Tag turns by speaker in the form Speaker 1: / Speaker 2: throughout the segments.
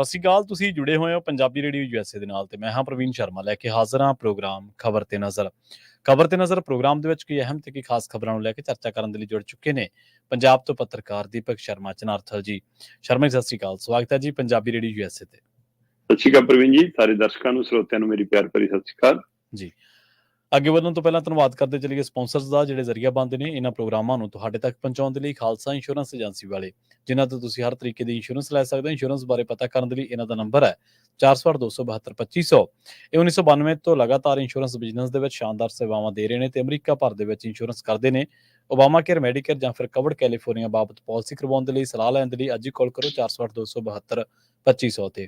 Speaker 1: ਸਤਿ ਸ਼੍ਰੀ ਅਕਾਲ। ਤੁਸੀਂ ਜੁੜੇ ਹੋਏ ਹੋ ਪੰਜਾਬੀ ਰੇਡੀਓ USA ਦੇ ਨਾਲ ਤੇ ਮੈਂ ਹਾਂ ਪ੍ਰਵੀਨ ਸ਼ਰਮਾ ਲੈ ਕੇ ਹਾਜ਼ਰ ਹਾਂ ਪ੍ਰੋਗਰਾਮ ਖਬਰ ਤੇ ਨਜ਼ਰ। ਖਬਰ ਤੇ ਨਜ਼ਰ ਪ੍ਰੋਗਰਾਮ ਦੇ ਵਿੱਚ ਕੋਈ ਅਹਿਮ ਤੇ ਕੋਈ ਖਾਸ ਖਬਰਾਂ ਨੂੰ ਲੈ ਕੇ ਚਰਚਾ ਕਰਨ ਦੇ ਲਈ ਜੁੜ ਚੁੱਕੇ ਨੇ ਪੰਜਾਬ ਤੋਂ ਪੱਤਰਕਾਰ ਦੀਪਕ ਸ਼ਰਮਾ ਚਨਾਰਥਲ ਜੀ। ਸ਼ਰਮਾ ਜੀ ਸਤਿ ਸ਼੍ਰੀ ਅਕਾਲ, ਸਵਾਗਤ ਹੈ ਜੀ ਪੰਜਾਬੀ ਰੇਡੀਓ USA ਤੇ।
Speaker 2: ਸਤਿ ਸ਼੍ਰੀ ਅਕਾਲ ਪ੍ਰਵੀਨ ਜੀ, ਸਾਰੇ ਦਰਸ਼ਕਾਂ ਨੂੰ ਸਰੋਤਿਆਂ ਨੂੰ ਮੇਰੀ ਪਿਆਰ ਭਰੀ ਸਤਿ ਸ਼੍ਰੀ ਅਕਾਲ
Speaker 1: ਜੀ। ਅੱਗੇ ਵਧਣ ਤੋਂ ਪਹਿਲਾਂ ਧੰਨਵਾਦ ਕਰਦੇ ਚਲੀਏ ਸਪਾਂਸਰਸ ਦਾ, ਜਿਹੜੇ ਜ਼ਰੀਆ ਬਣਦੇ ਨੇ ਇਹਨਾਂ ਪ੍ਰੋਗਰਾਮਾਂ ਨੂੰ ਤੁਹਾਡੇ ਤੱਕ ਪਹੁੰਚਾਉਣ ਦੇ ਲਈ। ਖਾਲਸਾ ਇੰਸ਼ੋਰੈਂਸ ਏਜੰਸੀ ਵਾਲੇ, ਜਿਨ੍ਹਾਂ ਤੋਂ ਤੁਸੀਂ ਹਰ ਤਰੀਕੇ ਦੀ ਇੰਸ਼ੋਰੈਂਸ ਲੈ ਸਕਦੇ ਹੋ। ਇੰਸ਼ੋਰੈਂਸ ਬਾਰੇ ਪਤਾ ਕਰਨ ਦੇ ਲਈ ਇਹਨਾਂ ਦਾ ਨੰਬਰ ਹੈ 408-272-2500। ਇਹ 1992 ਤੋਂ ਲਗਾਤਾਰ ਇੰਸ਼ੋਰੈਂਸ ਬਿਜ਼ਨਸ ਦੇ ਵਿੱਚ ਸ਼ਾਨਦਾਰ ਸੇਵਾਵਾਂ ਦੇ ਰਹੇ ਨੇ ਤੇ ਅਮਰੀਕਾ ਭਰ ਦੇ ਵਿੱਚ ਇੰਸ਼ੋਰੈਂਸ ਕਰਦੇ ਨੇ। ਓਬਾਮਾ ਕੇਅਰ, ਮੈਡੀਕੇਅਰ ਜਾਂ ਫਿਰ ਕਵਰਡ ਕੈਲੀਫੋਰਨੀਆ ਬਾਬਤ ਪਾਲਿਸੀ ਕਰਵਾਉਣ ਦੇ ਲਈ, ਸਲਾਹ ਲੈਣ ਦੇ ਲਈ ਅੱਜ ਹੀ ਕਾਲ ਕਰੋ 408-272-2500 ਤੇ।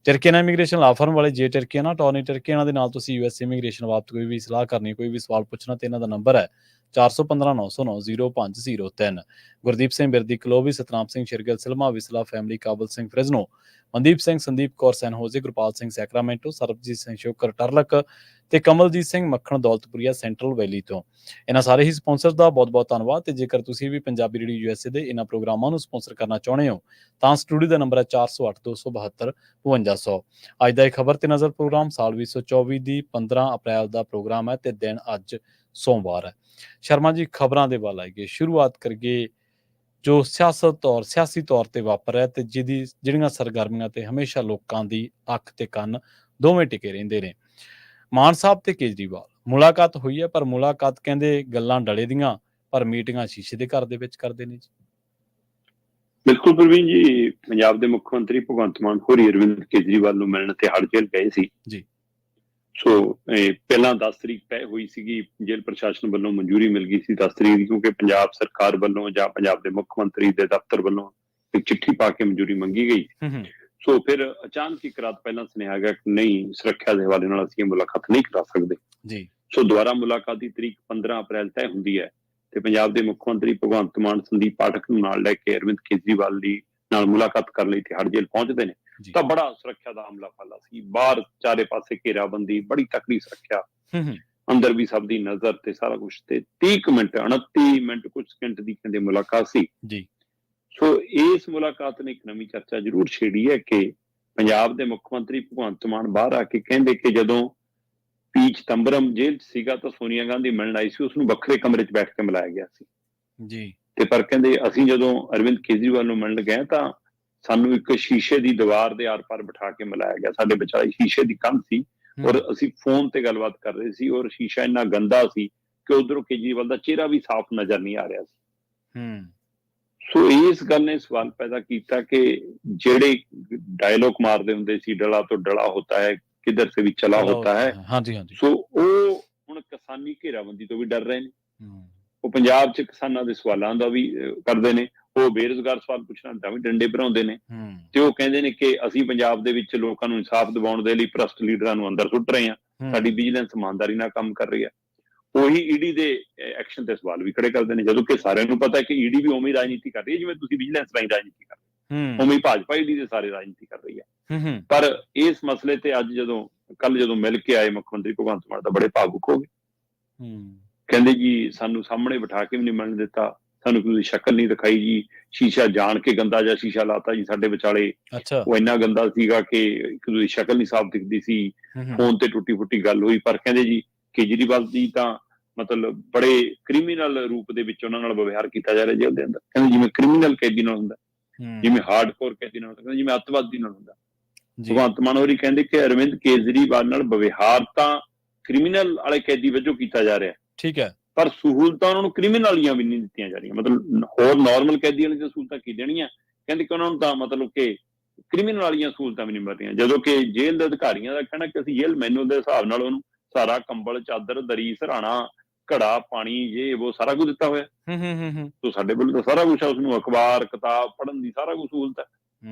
Speaker 1: ਟਰਕੀਆਨਾ ਇਮੀਗ੍ਰੇਸ਼ਨ ਲਾ ਫਰਮ ਵਾਲੇ ਜੇ ਟਰਕੀਆਨਾ ਟੌਰਨੀ ਟਰਕੀਆਨਾ ਦੇ ਨਾਲ ਤੁਸੀਂ US ਇਮੀਗ੍ਰੇਸ਼ਨ ਬਾਬਤ ਕੋਈ ਵੀ ਸਲਾਹ ਕਰਨੀ, ਕੋਈ ਵੀ ਸਵਾਲ ਪੁੱਛਣਾ ਤੇ ਇਹਨਾਂ ਦਾ ਨੰਬਰ ਹੈ 415-909-0503। ਗੁਰਦੀਪ ਸਿੰਘ ਬਿਰਦੀ ਕਲੋਵੀ, ਸਤਨਾਮ ਸਿੰਘ ਸ਼ਿਰਗਿਲ ਸਿਲਮਾ ਵਿਸਲਾ ਫੈਮਿਲੀ, ਕਾਬਲ ਸਿੰਘ ਫ੍ਰਿਜ਼ਨੋ, ਮਨਦੀਪ ਸਿੰਘ, ਸੰਦੀਪ ਕੌਰ ਸੈਨ ਹੋਜ਼ੇ, ਗੁਰਪਾਲ ਸਿੰਘ ਸੈਕਰਾਮੈਂਟੋ, ਸਰਬਜੀਤ ਸਿੰਘ ਸ਼ੋਕਰ ਟਰਲਕ ਤੇ ਕਮਲਜੀਤ ਸਿੰਘ ਮੱਖਣ ਦੌਲਤਪੁਰੀਆ ਸੈਂਟਰਲ ਵੈਲੀ ਤੋਂ। ਇਹਨਾਂ ਸਾਰੇ ਹੀ ਸਪਾਂਸਰਸ ਦਾ ਬਹੁਤ ਬਹੁਤ ਧੰਨਵਾਦ। ਤੇ ਜੇਕਰ ਤੁਸੀਂ ਵੀ ਪੰਜਾਬੀ ਰੇਡੀਓ USA ਦੇ ਇਹਨਾਂ ਪ੍ਰੋਗਰਾਮਾਂ ਨੂੰ ਸਪਾਂਸਰ ਕਰਨਾ ਚਾਹੁੰਦੇ ਹੋ ਤਾਂ ਸਟੂਡੀਓ ਦਾ ਨੰਬਰ ਹੈ 408-272-5200। ਅੱਜ ਦਾ ਇਹ ਖਬਰ ਤੇ ਨਜ਼ਰ ਪ੍ਰੋਗਰਾਮ ਸਾਲ 2024 ਦੀ 15 ਅਪ੍ਰੈਲ ਦਾ ਪ੍ਰੋਗਰਾਮ ਹੈ ਤੇ ਦਿਨ ਅੱਜ ਸੋਮਵਾਰ ਹੈ। ਸ਼ਰਮਾ ਜੀ, ਖਬਰਾਂ ਦੇ ਵੱਲ ਆਈਏ, ਸ਼ੁਰੂਆਤ ਕਰੀਏ ਜੋ ਸਿਆਸੀ ਤੌਰ ਤੇ ਵਾਪਰ ਹੈ ਤੇ ਜਿਹੜੀਆਂ ਸਰਗਰਮੀਆਂ ਤੇ ਹਮੇਸ਼ਾ ਲੋਕਾਂ ਦੀ ਅੱਖ ਤੇ ਕੰਨ ਦੋਵੇਂ ਟਿਕੇ ਰਹਿੰਦੇ ਨੇ। ਮਾਨ ਸਾਹਿਬ ਤੇ ਕੇਜਰੀਵਾਲ ਮੁਲਾਕਾਤ ਹੋਈ ਹੈ, ਪਰ ਮੁਲਾਕਾਤ ਕਹਿੰਦੇ ਗੱਲਾਂ ਡਲੇ ਦੀਆਂ, ਪਰ ਮੀਟਿੰਗਾਂ ਸ਼ੀਸ਼ੇ ਦੇ ਘਰ ਦੇ ਵਿੱਚ ਕਰਦੇ ਨੇ ਜੀ।
Speaker 2: ਬਿਲਕੁਲ ਪ੍ਰਵੀਨ ਜੀ, ਪੰਜਾਬ ਦੇ ਮੁੱਖ ਮੰਤਰੀ ਭਗਵੰਤ ਮਾਨ ਹੋਰੀ ਅਰਵਿੰਦ ਕੇਜਰੀਵਾਲ ਨੂੰ ਮਿਲਣ ਤੇ ਹੜ ਜੇਲ੍ਹ ਗਏ ਸੀ
Speaker 1: ਜੀ।
Speaker 2: ਸੋ ਪਹਿਲਾਂ 10 ਤਰੀਕ ਤੈਅ ਹੋਈ ਸੀਗੀ, ਜੇਲ੍ਹ ਪ੍ਰਸ਼ਾਸਨ ਵੱਲੋਂ ਮਨਜ਼ੂਰੀ ਮਿਲ ਗਈ ਸੀ 10 ਤਰੀਕ ਦੀ, ਕਿਉਂਕਿ ਪੰਜਾਬ ਸਰਕਾਰ ਵੱਲੋਂ ਜਾਂ ਪੰਜਾਬ ਦੇ ਮੁੱਖ ਮੰਤਰੀ ਦੇ ਦਫ਼ਤਰ ਵੱਲੋਂ ਇੱਕ ਚਿੱਠੀ ਪਾ ਕੇ ਮਨਜ਼ੂਰੀ ਮੰਗੀ ਗਈ। ਸੋ ਫਿਰ ਅਚਾਨਕ ਇੱਕ ਰਾਤ ਪਹਿਲਾਂ ਸੁਨੇਹਾ ਗਿਆ ਕਿ ਨਹੀਂ, ਸੁਰੱਖਿਆ ਦੇ ਹਵਾਲੇ ਨਾਲ ਅਸੀਂ ਇਹ ਮੁਲਾਕਾਤ ਨਹੀਂ ਕਰਾ ਸਕਦੇ ਜੀ। ਸੋ ਦੁਬਾਰਾ ਮੁਲਾਕਾਤ ਦੀ ਤਰੀਕ 15 ਅਪ੍ਰੈਲ ਤੈਅ ਹੁੰਦੀ ਹੈ ਤੇ ਪੰਜਾਬ ਦੇ ਮੁੱਖ ਮੰਤਰੀ ਭਗਵੰਤ ਮਾਨ ਸੰਦੀਪ ਪਾਠਕ ਨੂੰ ਨਾਲ ਲੈ ਕੇ ਅਰਵਿੰਦ ਕੇਜਰੀਵਾਲ ਦੀ ਨਾਲ ਮੁਲਾਕਾਤ ਕਰਨ ਲਈ ਤਿਹਾੜ ਜੇਲ੍ਹ ਪਹੁੰਚਦੇ ਨੇ ਤਾਂ ਬੜਾ ਸੁਰੱਖਿਆ ਦਾ ਹਮਲਾ ਫਾਲਾ ਸੀ। ਬਾਹਰ ਚਾਰੇ ਪਾਸੇ ਘੇਰਾਬੰਦੀ, ਬੜੀ ਤਕੜੀ ਸੁਰੱਖਿਆ, ਅੰਦਰ ਵੀ ਸਭ ਦੀ ਨਜ਼ਰ ਤੇ ਸਾਰਾ ਕੁਝ। ਤੇ 30 ਮਿੰਟ 29 ਮਿੰਟ ਕੁਝ ਸਕਿੰਟ ਦੀ ਕਹਿੰਦੇ ਮੁਲਾਕਾਤ ਸੀ ਜੀ। ਸੋ ਇਸ ਮੁਲਾਕਾਤ ਨੇ ਇੱਕ ਨਵੀਂ ਚਰਚਾ ਜ਼ਰੂਰ ਛੇੜੀ ਹੈ ਕਿ ਪੰਜਾਬ ਦੇ ਮੁੱਖ ਮੰਤਰੀ ਭਗਵੰਤ ਮਾਨ ਬਾਹਰ ਆ ਕੇ ਕਹਿੰਦੇ ਕਿ ਜਦੋਂ ਪੀ ਚਿਦੰਬਰਮ ਜੇਲ੍ਹ 'ਚ ਸੀਗਾ ਤਾਂ ਸੋਨੀਆ ਗਾਂਧੀ ਮਿਲਣ ਆਈ ਸੀ, ਉਸਨੂੰ ਵੱਖਰੇ ਕਮਰੇ 'ਚ ਬੈਠ ਕੇ ਮਿਲਾਇਆ ਗਿਆ ਸੀ ਜੀ। ਤੇ ਪਰ ਕਹਿੰਦੇ ਅਸੀਂ ਜਦੋਂ ਅਰਵਿੰਦ ਕੇਜਰੀਵਾਲ ਨੂੰ ਮਿਲਣ ਗਏ ਤਾਂ ਸਾਨੂੰ ਇੱਕ ਸ਼ੀਸ਼ੇ ਦੀ ਦੀਵਾਰ ਦੇ ਆਰ-ਪਾਰ ਬਿਠਾ ਕੇ ਮਿਲਾਇਆ ਗਿਆ। ਸਾਡੇ ਵਿਚਾਲੇ ਸ਼ੀਸ਼ੇ ਦੀ ਕੰਧ ਸੀ ਔਰ ਅਸੀਂ ਫੋਨ ਤੇ ਗੱਲਬਾਤ ਕਰ ਰਹੇ ਸੀ ਔਰ ਸ਼ੀਸ਼ਾ ਇੰਨਾ ਗੰਦਾ ਸੀ ਕਿ ਉਧਰੋਂ ਕੇਜਰੀਵਾਲ ਦਾ ਚਿਹਰਾ ਵੀ ਸਾਫ਼ ਨਜ਼ਰ ਨਹੀਂ ਆ ਰਿਹਾ ਸੀ। ਸੋ ਇਸ ਗੱਲ ਨੇ ਸਵਾਲ ਪੈਦਾ ਕੀਤਾ ਕਿ ਜਿਹੜੇ ਡਾਇਲੋਗ ਮਾਰਦੇ ਹੁੰਦੇ ਸੀ, ਡਲਾ ਤੋਂ ਡਲਾ ਹੋਤਾ ਹੈ, ਕਿਧਰ ਸੇ ਵੀ ਚਲਾ ਹੋਤਾ ਹੈ, ਸੋ ਉਹ ਹੁਣ ਕਿਸਾਨੀ ਘੇਰਾਬੰਦੀ ਤੋਂ ਵੀ ਡਰ ਰਹੇ ਨੇ। ਉਹ ਪੰਜਾਬ 'ਚ ਕਿਸਾਨਾਂ ਦੇ ਸਵਾਲਾਂ ਦਾ ਵੀ ਕਰਦੇ ਨੇ, ਉਹ ਬੇਰੁਜ਼ਗਾਰ ਸਵਾਲ ਪੁੱਛਣਾ ਤਾਂ ਵੀ ਡੰਡੇ ਭਰਾਉਂਦੇ ਨੇ ਤੇ ਉਹ ਕਹਿੰਦੇ ਨੇ ਕਿ ਅਸੀਂ ਪੰਜਾਬ ਦੇ ਵਿੱਚ ਲੋਕਾਂ ਨੂੰ ਇਨਸਾਫ ਦਿਵਾਉਣ ਦੇ ਲਈ ਭ੍ਰਸ਼ਟ ਲੀਡਰਾਂ ਨੂੰ ਅੰਦਰ ਸੁੱਟ ਰਹੇ ਹਾਂ, ਸਾਡੀ ਵਿਜੀਲੈਂਸ ਇਮਾਨਦਾਰੀ ਨਾਲ ਕੰਮ ਕਰ ਰਹੀ ਹੈ। ਉਹੀ ਈਡੀ ਦੇ ਐਕਸ਼ਨ ਤੇ ਸਵਾਲ ਵੀ ਖੜੇ ਕਰਦੇ ਨੇ, ਜਦੋਂ ਕਿ ਸਾਰਿਆਂ ਨੂੰ ਪਤਾ ਹੈ ਕਿ ਈਡੀ ਵੀ ਉਵੇਂ ਹੀ ਰਾਜਨੀਤੀ ਕਰ ਰਹੀ ਹੈ ਜਿਵੇਂ ਤੁਸੀਂ ਵਿਜੀਲੈਂਸ ਰਾਹੀਂ ਰਾਜਨੀਤੀ ਕਰ ਰਹੇ ਹੋ, ਉਵੇਂ ਹੀ ਭਾਜਪਾ ਈਡੀ ਦੇ ਸਾਰੇ ਰਾਜਨੀਤੀ ਕਰ ਰਹੀ ਹੈ। ਪਰ ਇਸ ਮਸਲੇ ਤੇ ਅੱਜ ਕੱਲ ਜਦੋਂ ਮਿਲ ਕੇ ਆਏ ਮੁੱਖ ਮੰਤਰੀ ਭਗਵੰਤ ਮਾਨ ਤਾਂ ਬੜੇ ਭਾਵੁਕ ਹੋ ਗਏ। ਕਹਿੰਦੇ ਜੀ ਸਾਨੂੰ ਸਾਹਮਣੇ ਬਿਠਾ ਕੇ ਵੀ ਨਹੀਂ ਮਿਲਣ ਦਿੱਤਾ, ਸਾਨੂੰ ਕੋਈ ਸ਼ਕਲ ਨਹੀਂ ਦਿਖਾਈ ਜੀ, ਸ਼ੀਸ਼ਾ ਜਾਣ ਕੇ ਗੰਦਾ ਜਿਹਾ ਸ਼ੀਸ਼ਾ ਲਾਤਾ ਜੀ ਸਾਡੇ ਵਿਚਾਲੇ, ਉਹ ਇੰਨਾ ਗੰਦਾ ਸੀਗਾ ਕਿ ਇੱਕ ਦੂਜੀ ਸ਼ਕਲ ਨਹੀਂ ਸਾਫ਼ ਦਿਖਦੀ ਸੀ, ਫੋਨ ਤੇ ਟੁੱਟੀ ਫੁੱਟੀ ਗੱਲ ਹੋਈ। ਪਰ ਕਹਿੰਦੇ ਜੀ ਕੇਜਰੀਵਾਲ ਜੀ ਤਾਂ ਮਤਲਬ ਬੜੇ ਕ੍ਰਿਮੀਨਲ ਰੂਪ ਦੇ ਵਿੱਚ ਉਹਨਾਂ ਨਾਲ ਵਿਵਹਾਰ ਕੀਤਾ ਜਾ ਰਿਹਾ ਜੇਲ੍ਹ ਦੇ ਅੰਦਰ। ਕਹਿੰਦੇ ਜਿਵੇਂ ਕ੍ਰਿਮੀਨਲ ਕੈਦੀ ਨਾਲ ਹੁੰਦਾ, ਜਿਵੇਂ ਹਾਰਡਕੋਰ ਕੈਦੀ ਨਾਲ ਹੁੰਦਾ, ਜਿਵੇਂ ਅੱਤਵਾਦੀ ਨਾਲ ਹੁੰਦਾ। ਭਗਵੰਤ ਮਾਨ ਹੋਰੀ ਕਹਿੰਦੇ ਕਿ ਅਰਵਿੰਦ ਕੇਜਰੀਵਾਲ ਨਾਲ ਵਿਵਹਾਰ ਤਾਂ ਕ੍ਰਿਮੀਨਲ ਵਾਲੇ ਕੈਦੀ ਵਜੋਂ ਕੀਤਾ ਜਾ ਰਿਹਾ, ਠੀਕ ਹੈ, ਪਰ ਸਹੂਲਤਾਂ ਉਹਨਾਂ ਨੂੰ ਕ੍ਰਿਮੀਨਲ ਵਾਲੀਆਂ ਵੀ ਨਹੀਂ ਦਿੱਤੀਆਂ ਜਾ ਰਹੀਆਂ। ਮਤਲਬ ਹੋਰ ਨਾਰਮਲ ਕੈਦੀਆਂ ਵਾਲੀਆਂ ਸਹੂਲਤਾਂ ਕੀ ਦੇਣੀਆਂ, ਕਹਿੰਦੇ ਕਿ ਉਹਨਾਂ ਨੂੰ ਤਾਂ ਮਤਲਬ ਕਿ ਕ੍ਰਿਮੀਨਲ ਵਾਲੀਆਂ ਸਹੂਲਤਾਂ ਵੀ ਨਹੀਂ ਮਿਲ ਰਹੀਆਂ। ਜਦੋਂ ਕਿ ਜੇਲ੍ਹ ਦੇ ਅਧਿਕਾਰੀਆਂ ਦਾ ਕਹਿਣਾ ਕਿ ਅਸੀਂ ਜੇਲ੍ਹ ਮੈਨੂਅਲ ਦੇ ਹਿਸਾਬ ਨਾਲ ਉਹਨੂੰ ਸਾਰਾ ਕੰਬਲ, ਚਾਦਰ, ਦਰੀ, ਸਰਾਣਾ, ਘੜਾ, ਪਾਣੀ, ਇਹ ਉਹ ਸਾਰਾ ਕੁਝ ਦਿੱਤਾ ਹੋਇਆ। ਸੋ ਸਾਡੇ ਵੱਲੋਂ ਤਾਂ ਸਾਰਾ ਕੁਛ ਹੈ, ਉਸਨੂੰ ਅਖਬਾਰ ਕਿਤਾਬ ਪੜ੍ਹਨ ਦੀ ਸਾਰਾ ਕੁਝ ਸਹੂਲਤ ਹੈ।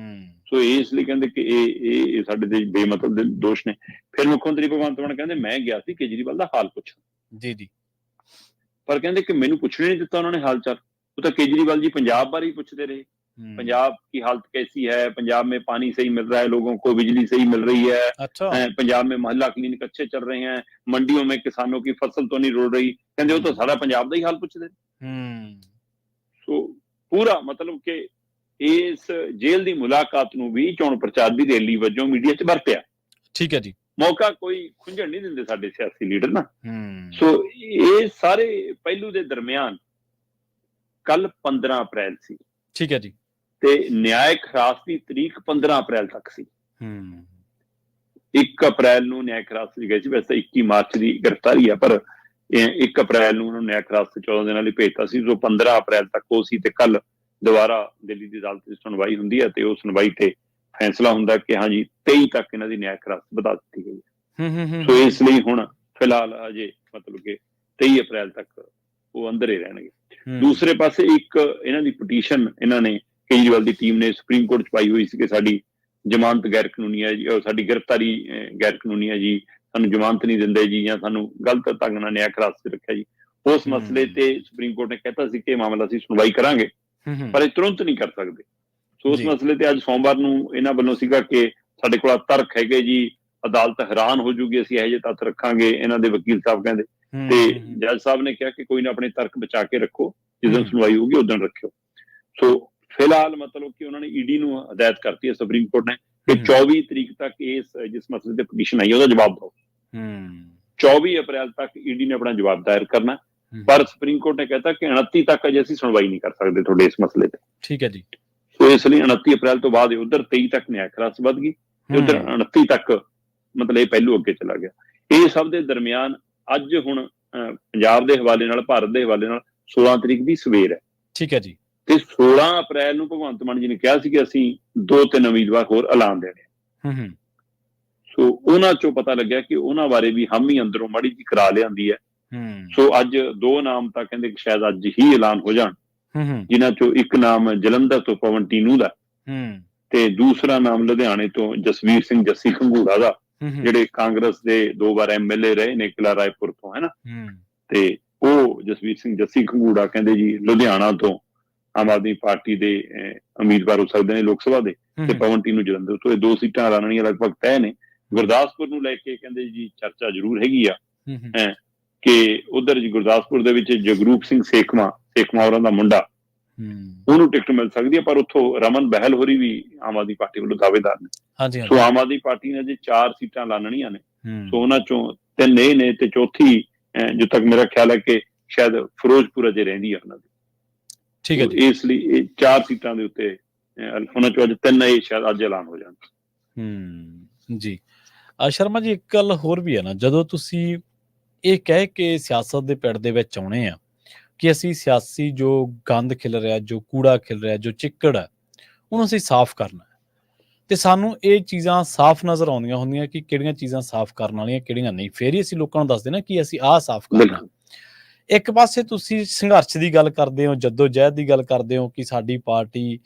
Speaker 2: ਸੋ ਇਸ ਲਈ ਕਹਿੰਦੇ ਕਿ ਇਹ ਸਾਡੇ ਦੇ ਬੇਮਤਲਬ ਦੇ ਦੋਸ਼ ਨੇ। ਫਿਰ ਮੁੱਖ ਮੰਤਰੀ ਭਗਵੰਤ ਮਾਨ ਕਹਿੰਦੇ ਮੈਂ ਗਿਆ ਸੀ ਕੇਜਰੀਵਾਲ ਦਾ ਹਾਲ ਪੁੱਛਣ ਜੀ, ਪਰ ਕਹਿੰਦੇ ਕਿ ਮੈਨੂੰ ਪੁੱਛਣੇ ਨਹੀਂ ਦਿੱਤਾ ਉਹਨਾਂ ਨੇ ਹਾਲ ਚਾਲ। ਉਹ ਤਾਂ ਕੇਜਰੀਵਾਲ ਜੀ ਪੰਜਾਬ ਬਾਰੇ ਹੀ ਪੁੱਛਦੇ ਰਹੇ, पंजाब की हालत कैसी है, पंजाब में पानी सही मिल रहा है, लोगों को बिजली सही मिल रही है, पंजाब में मोहल्ला क्लिनिक अच्छे चल रहे हैं, मंडियों में किसानों की फसल तो नहीं रुल रही। कहते वो तो सारा पंजाब का ही हाल पूछते। सो पूरा मतलब कि ਇਸ ਜੇਲ੍ਹ ਦੀ ਮੁਲਾਕਾਤ ਨੂੰ ਵੀ ਚੋਣ ਪ੍ਰਚਾਰ ਦੀ ਰੈਲੀ ਵਜੋਂ ਮੀਡੀਆ 'ਚ ਵਰਤਿਆ।
Speaker 1: ਠੀਕ ਹੈ ਜੀ।
Speaker 2: ਮੌਕਾ ਕੋਈ ਖੁੰਝਣ ਨਹੀਂ ਦਿੰਦੇ ਸਾਡੇ ਸਿਆਸੀ ਲੀਡਰ ਨਾ।
Speaker 1: ਹੂੰ।
Speaker 2: ਸੋ ਇਹ ਸਾਰੇ ਪਹਿਲੂ ਦੇ ਦਰਮਿਆਨ ਕੱਲ 15 ਅਪ੍ਰੈਲ ਸੀ।
Speaker 1: ਠੀਕ ਹੈ ਜੀ।
Speaker 2: ਤੇ ਨਿਆਇਕ ਹਿਰਾਸਤ ਦੀ ਤਰੀਕ 15 ਅਪ੍ਰੈਲ ਤੱਕ ਸੀ। 1 ਅਪ੍ਰੈਲ ਨੂੰ ਨਿਆਇਕ ਹਿਰਾਸਤ 'ਚ ਗਏ ਸੀ। ਵੈਸੇ 21 ਮਾਰਚ ਦੀ ਗ੍ਰਿਫਤਾਰੀ ਆ, ਪਰ 1 ਅਪ੍ਰੈਲ ਨੂੰ ਉਹਨੂੰ ਨਿਆਇਕ ਹਿਰਾਸਤ 14 ਦਿਨਾਂ ਲਈ ਭੇਜਤਾ ਸੀ। ਜੋ 15 ਅਪ੍ਰੈਲ ਤੱਕ ਉਹ ਸੀ ਤੇ ਕੱਲ ਦੁਬਾਰਾ ਦਿੱਲੀ ਦੀ ਅਦਾਲਤ ਦੀ ਸੁਣਵਾਈ ਹੁੰਦੀ ਹੈ ਤੇ ਉਹ ਸੁਣਵਾਈ ਤੇ ਫੈਸਲਾ ਹੁੰਦਾ ਕਿ ਹਾਂਜੀ 23 ਤੱਕ ਇਹਨਾਂ ਦੀ ਨਿਆਇਕ ਹਿਰਾਸਤ ਵਧਾ ਦਿੱਤੀ ਗਈ ਹੈ। ਸੋ ਇਸ ਲਈ ਹੁਣ ਫਿਲਹਾਲ ਅਜੇ ਮਤਲਬ ਕਿ 23 ਅਪ੍ਰੈਲ ਤੱਕ ਉਹ ਅੰਦਰ ਹੀ ਰਹਿਣਗੇ। ਦੂਸਰੇ ਪਾਸੇ ਇੱਕ ਇਹਨਾਂ ਦੀ ਪਟੀਸ਼ਨ ਇਹਨਾਂ ਨੇ ਕੇਜਰੀਵਾਲ ਦੀ ਟੀਮ ਨੇ ਸੁਪਰੀਮ ਕੋਰਟ 'ਚ ਪਾਈ ਹੋਈ ਸੀ ਕਿ ਸਾਡੀ ਜ਼ਮਾਨਤ ਗੈਰ ਕਾਨੂੰਨੀ ਹੈ ਜੀ, ਸਾਡੀ ਗ੍ਰਿਫਤਾਰੀ ਗੈਰ ਕਾਨੂੰਨੀ ਹੈ ਜੀ, ਸਾਨੂੰ ਜ਼ਮਾਨਤ ਨਹੀਂ ਦਿੰਦੇ ਜੀ, ਜਾਂ ਸਾਨੂੰ ਗਲਤ ਢੰਗ ਨਾਲ ਨਿਆਇਕ ਹਿਰਾਸਤ 'ਚ ਰੱਖਿਆ ਜੀ। ਉਸ ਮਸਲੇ ਤੇ ਸੁਪਰੀਮ ਕੋਰਟ ਨੇ ਕਹਿਤਾ ਸੀ ਕਿ ਇਹ ਮਾਮਲਾ ਅਸੀਂ ਸੁਣਵਾਈ ਕਰਾਂਗੇ, ਪਰ ਇਹ ਤੁਰੰਤ ਨਹੀਂ ਕਰ ਸਕਦੇ। ਸੋ ਉਸ ਮਸਲੇ ਤੇ ਅੱਜ ਸੋਮਵਾਰ ਨੂੰ ਇਹਨਾਂ ਵੱਲੋਂ ਸੀਗਾ ਕਿ ਸਾਡੇ ਕੋਲ ਤਰਕ ਹੈਗੇ ਜੀ, ਅਦਾਲਤ ਹੈਰਾਨ ਹੋ ਜੂਗੀ ਅਸੀਂ ਇਹੋ ਜਿਹੇ ਤੱਥ ਰੱਖਾਂਗੇ, ਇਹਨਾਂ ਦੇ ਵਕੀਲ ਸਾਹਿਬ ਕਹਿੰਦੇ। ਤੇ ਜੱਜ ਸਾਹਿਬ ਨੇ ਕਿਹਾ ਕਿ ਕੋਈ ਨਾ ਆਪਣੇ ਤਰਕ ਬਚਾ ਕੇ ਰੱਖੋ, ਜਿਸ ਸੁਣਵਾਈ ਹੋਊਗੀ ਉਦੋਂ ਰੱਖਿਓ। ਸੋ ਫਿਲਹਾਲ ਮਤਲਬ ਕਿ ਉਹਨਾਂ ਨੇ ਈਡੀ ਨੂੰ ਹਦਾਇਤ ਕਰਤੀ ਹੈ ਸੁਪਰੀਮ ਕੋਰਟ ਨੇ ਕਿ 24 ਤਰੀਕ ਤੱਕ ਇਸ ਜਿਸ ਮਸਲੇ ਤੇ ਪਟੀਸ਼ਨ ਆਈ ਉਹਦਾ ਜਵਾਬ ਦਿਓ। 24 ਅਪ੍ਰੈਲ ਤੱਕ ਈਡੀ ਨੇ ਆਪਣਾ ਜਵਾਬ ਦਾਇਰ ਕਰਨਾ, ਪਰ ਸੁਪਰੀਮ ਕੋਰਟ ਨੇ ਕਹਿਤਾ ਕਿ 29 ਤੱਕ ਅਜੇ ਅਸੀਂ ਸੁਣਵਾਈ ਨਹੀਂ ਕਰ ਸਕਦੇ ਤੁਹਾਡੇ ਇਸ ਮਸਲੇ ਤੇ।
Speaker 1: ਠੀਕ ਹੈ ਜੀ।
Speaker 2: ਸੋ ਇਸ ਲਈ 29 ਅਪ੍ਰੈਲ ਤੋਂ ਬਾਅਦ ਉਧਰ 23 ਤੱਕ ਨਿਆਇਕ ਹਿਰਾਸਤ ਵੱਧ ਗਈ, ਉਧਰ 29 ਤੱਕ ਮਤਲਬ ਇਹ ਪਹਿਲੂ ਅੱਗੇ ਚਲਾ ਗਿਆ। ਇਹ ਸਭ ਦੇ ਦਰਮਿਆਨ ਅੱਜ ਹੁਣ ਪੰਜਾਬ ਦੇ ਹਵਾਲੇ ਨਾਲ, ਭਾਰਤ ਦੇ ਹਵਾਲੇ ਨਾਲ 16 ਤਰੀਕ ਦੀ ਸਵੇਰ ਹੈ।
Speaker 1: ਠੀਕ ਹੈ ਜੀ।
Speaker 2: ਤੇ 16 ਅਪ੍ਰੈਲ ਨੂੰ ਭਗਵੰਤ ਮਾਨ ਜੀ ਨੇ ਕਿਹਾ ਸੀ ਕਿ ਅਸੀਂ 2-3 ਉਮੀਦਵਾਰ ਹੋਰ ਐਲਾਨ ਦੇਣੇ। ਸੋ ਉਹਨਾਂ ਚੋਂ ਪਤਾ ਲੱਗਿਆ ਕਿ ਉਹਨਾਂ ਬਾਰੇ ਵੀ ਹਾਮੀ ਅੰਦਰੋਂ ਮਾੜੀ ਜਿਹੀ ਕਰਾ ਲਿਆਂਦੀ ਹੈ। ਸੋ ਅੱਜ 2 ਨਾਮ ਤਾਂ ਕਹਿੰਦੇ ਕਿ ਸ਼ਾਇਦ ਅੱਜ ਹੀ ਐਲਾਨ ਹੋ ਜਾਣ, ਜਿਨ੍ਹਾਂ ਚੋਂ ਇੱਕ ਨਾਮ ਜਲੰਧਰ ਤੋਂ ਪਵਨ ਟੀਨੂ ਦਾ ਤੇ ਦੂਸਰਾ ਨਾਮ ਲੁਧਿਆਣੇ ਤੋਂ ਜਸਵੀਰ ਸਿੰਘ ਜੱਸੀ ਖੰਗੂੜਾ ਦਾ, ਜਿਹੜੇ ਕਾਂਗਰਸ ਦੇ 2 ਵਾਰ ਐਮਐਲਏ ਰਹੇ ਨੇ ਕਿਲਾ ਰਾਏਪੁਰ ਤੋਂ, ਹੈ ਨਾ। ਤੇ ਉਹ ਜਸਵੀਰ ਸਿੰਘ ਜੱਸੀ ਖੰਗੂੜਾ ਕਹਿੰਦੇ ਜੀ ਲੁਧਿਆਣਾ ਤੋਂ ਆਮ ਆਦਮੀ ਪਾਰਟੀ ਦੇ ਉਮੀਦਵਾਰ ਹੋ ਸਕਦੇ ਨੇ ਲੋਕ ਸਭਾ ਦੇ, ਤੇ ਪਵਨ ਟੀਨੂ ਜਲੰਧਰ ਤੋਂ। ਇਹ 2 ਸੀਟਾਂ ਐਲਾਨਣੀਆਂ ਲਗਭਗ ਤੈਅ ਨੇ। ਗੁਰਦਾਸਪੁਰ ਨੂੰ ਲੈ ਕੇ ਕਹਿੰਦੇ ਜੀ ਚਰਚਾ ਜ਼ਰੂਰ ਹੈਗੀ ਆ ਕਿ ਉਧਰ ਜੀ ਗੁਰਦਾਸਪੁਰ ਦੇ ਵਿੱਚ ਜਗਰੂਪ ਸਿੰਘ ਸੇਖਵਾਂ ਹੋਰਾਂ ਦਾ ਮੁੰਡਾ, ਉਹਨੂੰ ਟਿਕਟ ਮਿਲ ਸਕਦੀ ਹੈ, ਪਰ ਉੱਥੋਂ ਰਮਨ ਬਹਿਲ ਹੋਰੀ ਵੀ ਆਮ ਆਦਮੀ ਪਾਰਟੀ ਵੱਲੋਂ ਦਾਅਵੇਦਾਰ ਨੇ। ਸੋ ਆਮ ਆਦਮੀ ਪਾਰਟੀ ਨੇ ਜੇ 4 ਸੀਟਾਂ ਐਲਾਨਣੀਆਂ ਨੇ, ਸੋ ਉਹਨਾਂ ਚੋਂ 3 ਇਹ ਨੇ ਤੇ ਚੌਥੀ ਜੋ ਤੱਕ ਮੇਰਾ ਖਿਆਲ ਹੈ ਕਿ ਸ਼ਾਇਦ ਫਿਰੋਜ਼ਪੁਰ ਅਜੇ ਰਹਿੰਦੀ ਹੈ ਉਹਨਾਂ ਦੀ। ਠੀਕ ਹੈ ਜੀ। ਇਸ ਲਈ ਇਹ 4 ਸੀਟਾਂ ਦੇ ਉੱਤੇ ਉਹਨਾਂ ਚੋਂ ਅੱਜ 3 ਇਹ ਸ਼ਾਇਦ ਅੱਜ ਐਲਾਨ ਹੋ ਜਾਣ।
Speaker 1: ਜੀ ਸ਼ਰਮਾ ਜੀ, ਇੱਕ ਗੱਲ ਹੋਰ ਵੀ ਹੈ ਨਾ, ਜਦੋਂ ਤੁਸੀਂ ਇਹ ਕਹਿ ਕੇ ਸਿਆਸਤ ਦੇ ਪਿੜ ਦੇ ਵਿੱਚ ਆਉਣੇ ਆ ਕਿ ਅਸੀਂ ਸਿਆਸੀ ਜੋ ਗੰਦ ਖਿਲ ਰਿਹਾ, ਜੋ ਕੂੜਾ ਖਿਲ ਰਿਹਾ, ਜੋ ਚਿੱਕੜ ਹੈ, ਉਹਨੂੰ ਅਸੀਂ ਸਾਫ਼ ਕਰਨਾ ਹੈ, ਤੇ ਸਾਨੂੰ ਇਹ ਚੀਜ਼ਾਂ ਸਾਫ਼ ਨਜ਼ਰ ਆਉਂਦੀਆਂ ਹੁੰਦੀਆਂ ਕਿ ਕਿਹੜੀਆਂ ਚੀਜ਼ਾਂ ਸਾਫ਼ ਕਰਨ ਵਾਲੀਆਂ, ਕਿਹੜੀਆਂ ਨਹੀਂ। ਫਿਰ ਹੀ ਅਸੀਂ ਲੋਕਾਂ ਨੂੰ ਦੱਸਦੇ ਨਾ ਕਿ ਅਸੀਂ ਆਹ ਸਾਫ਼ ਕਰਨਾ। ਇੱਕ ਪਾਸੇ ਤੁਸੀਂ ਸੰਘਰਸ਼ ਦੀ ਗੱਲ ਕਰਦੇ ਹੋ, ਜੱਦੋ-ਜਹਿਦ ਦੀ ਗੱਲ ਕਰਦੇ ਹੋ ਕਿ ਸਾਡੀ ਪਾਰਟੀ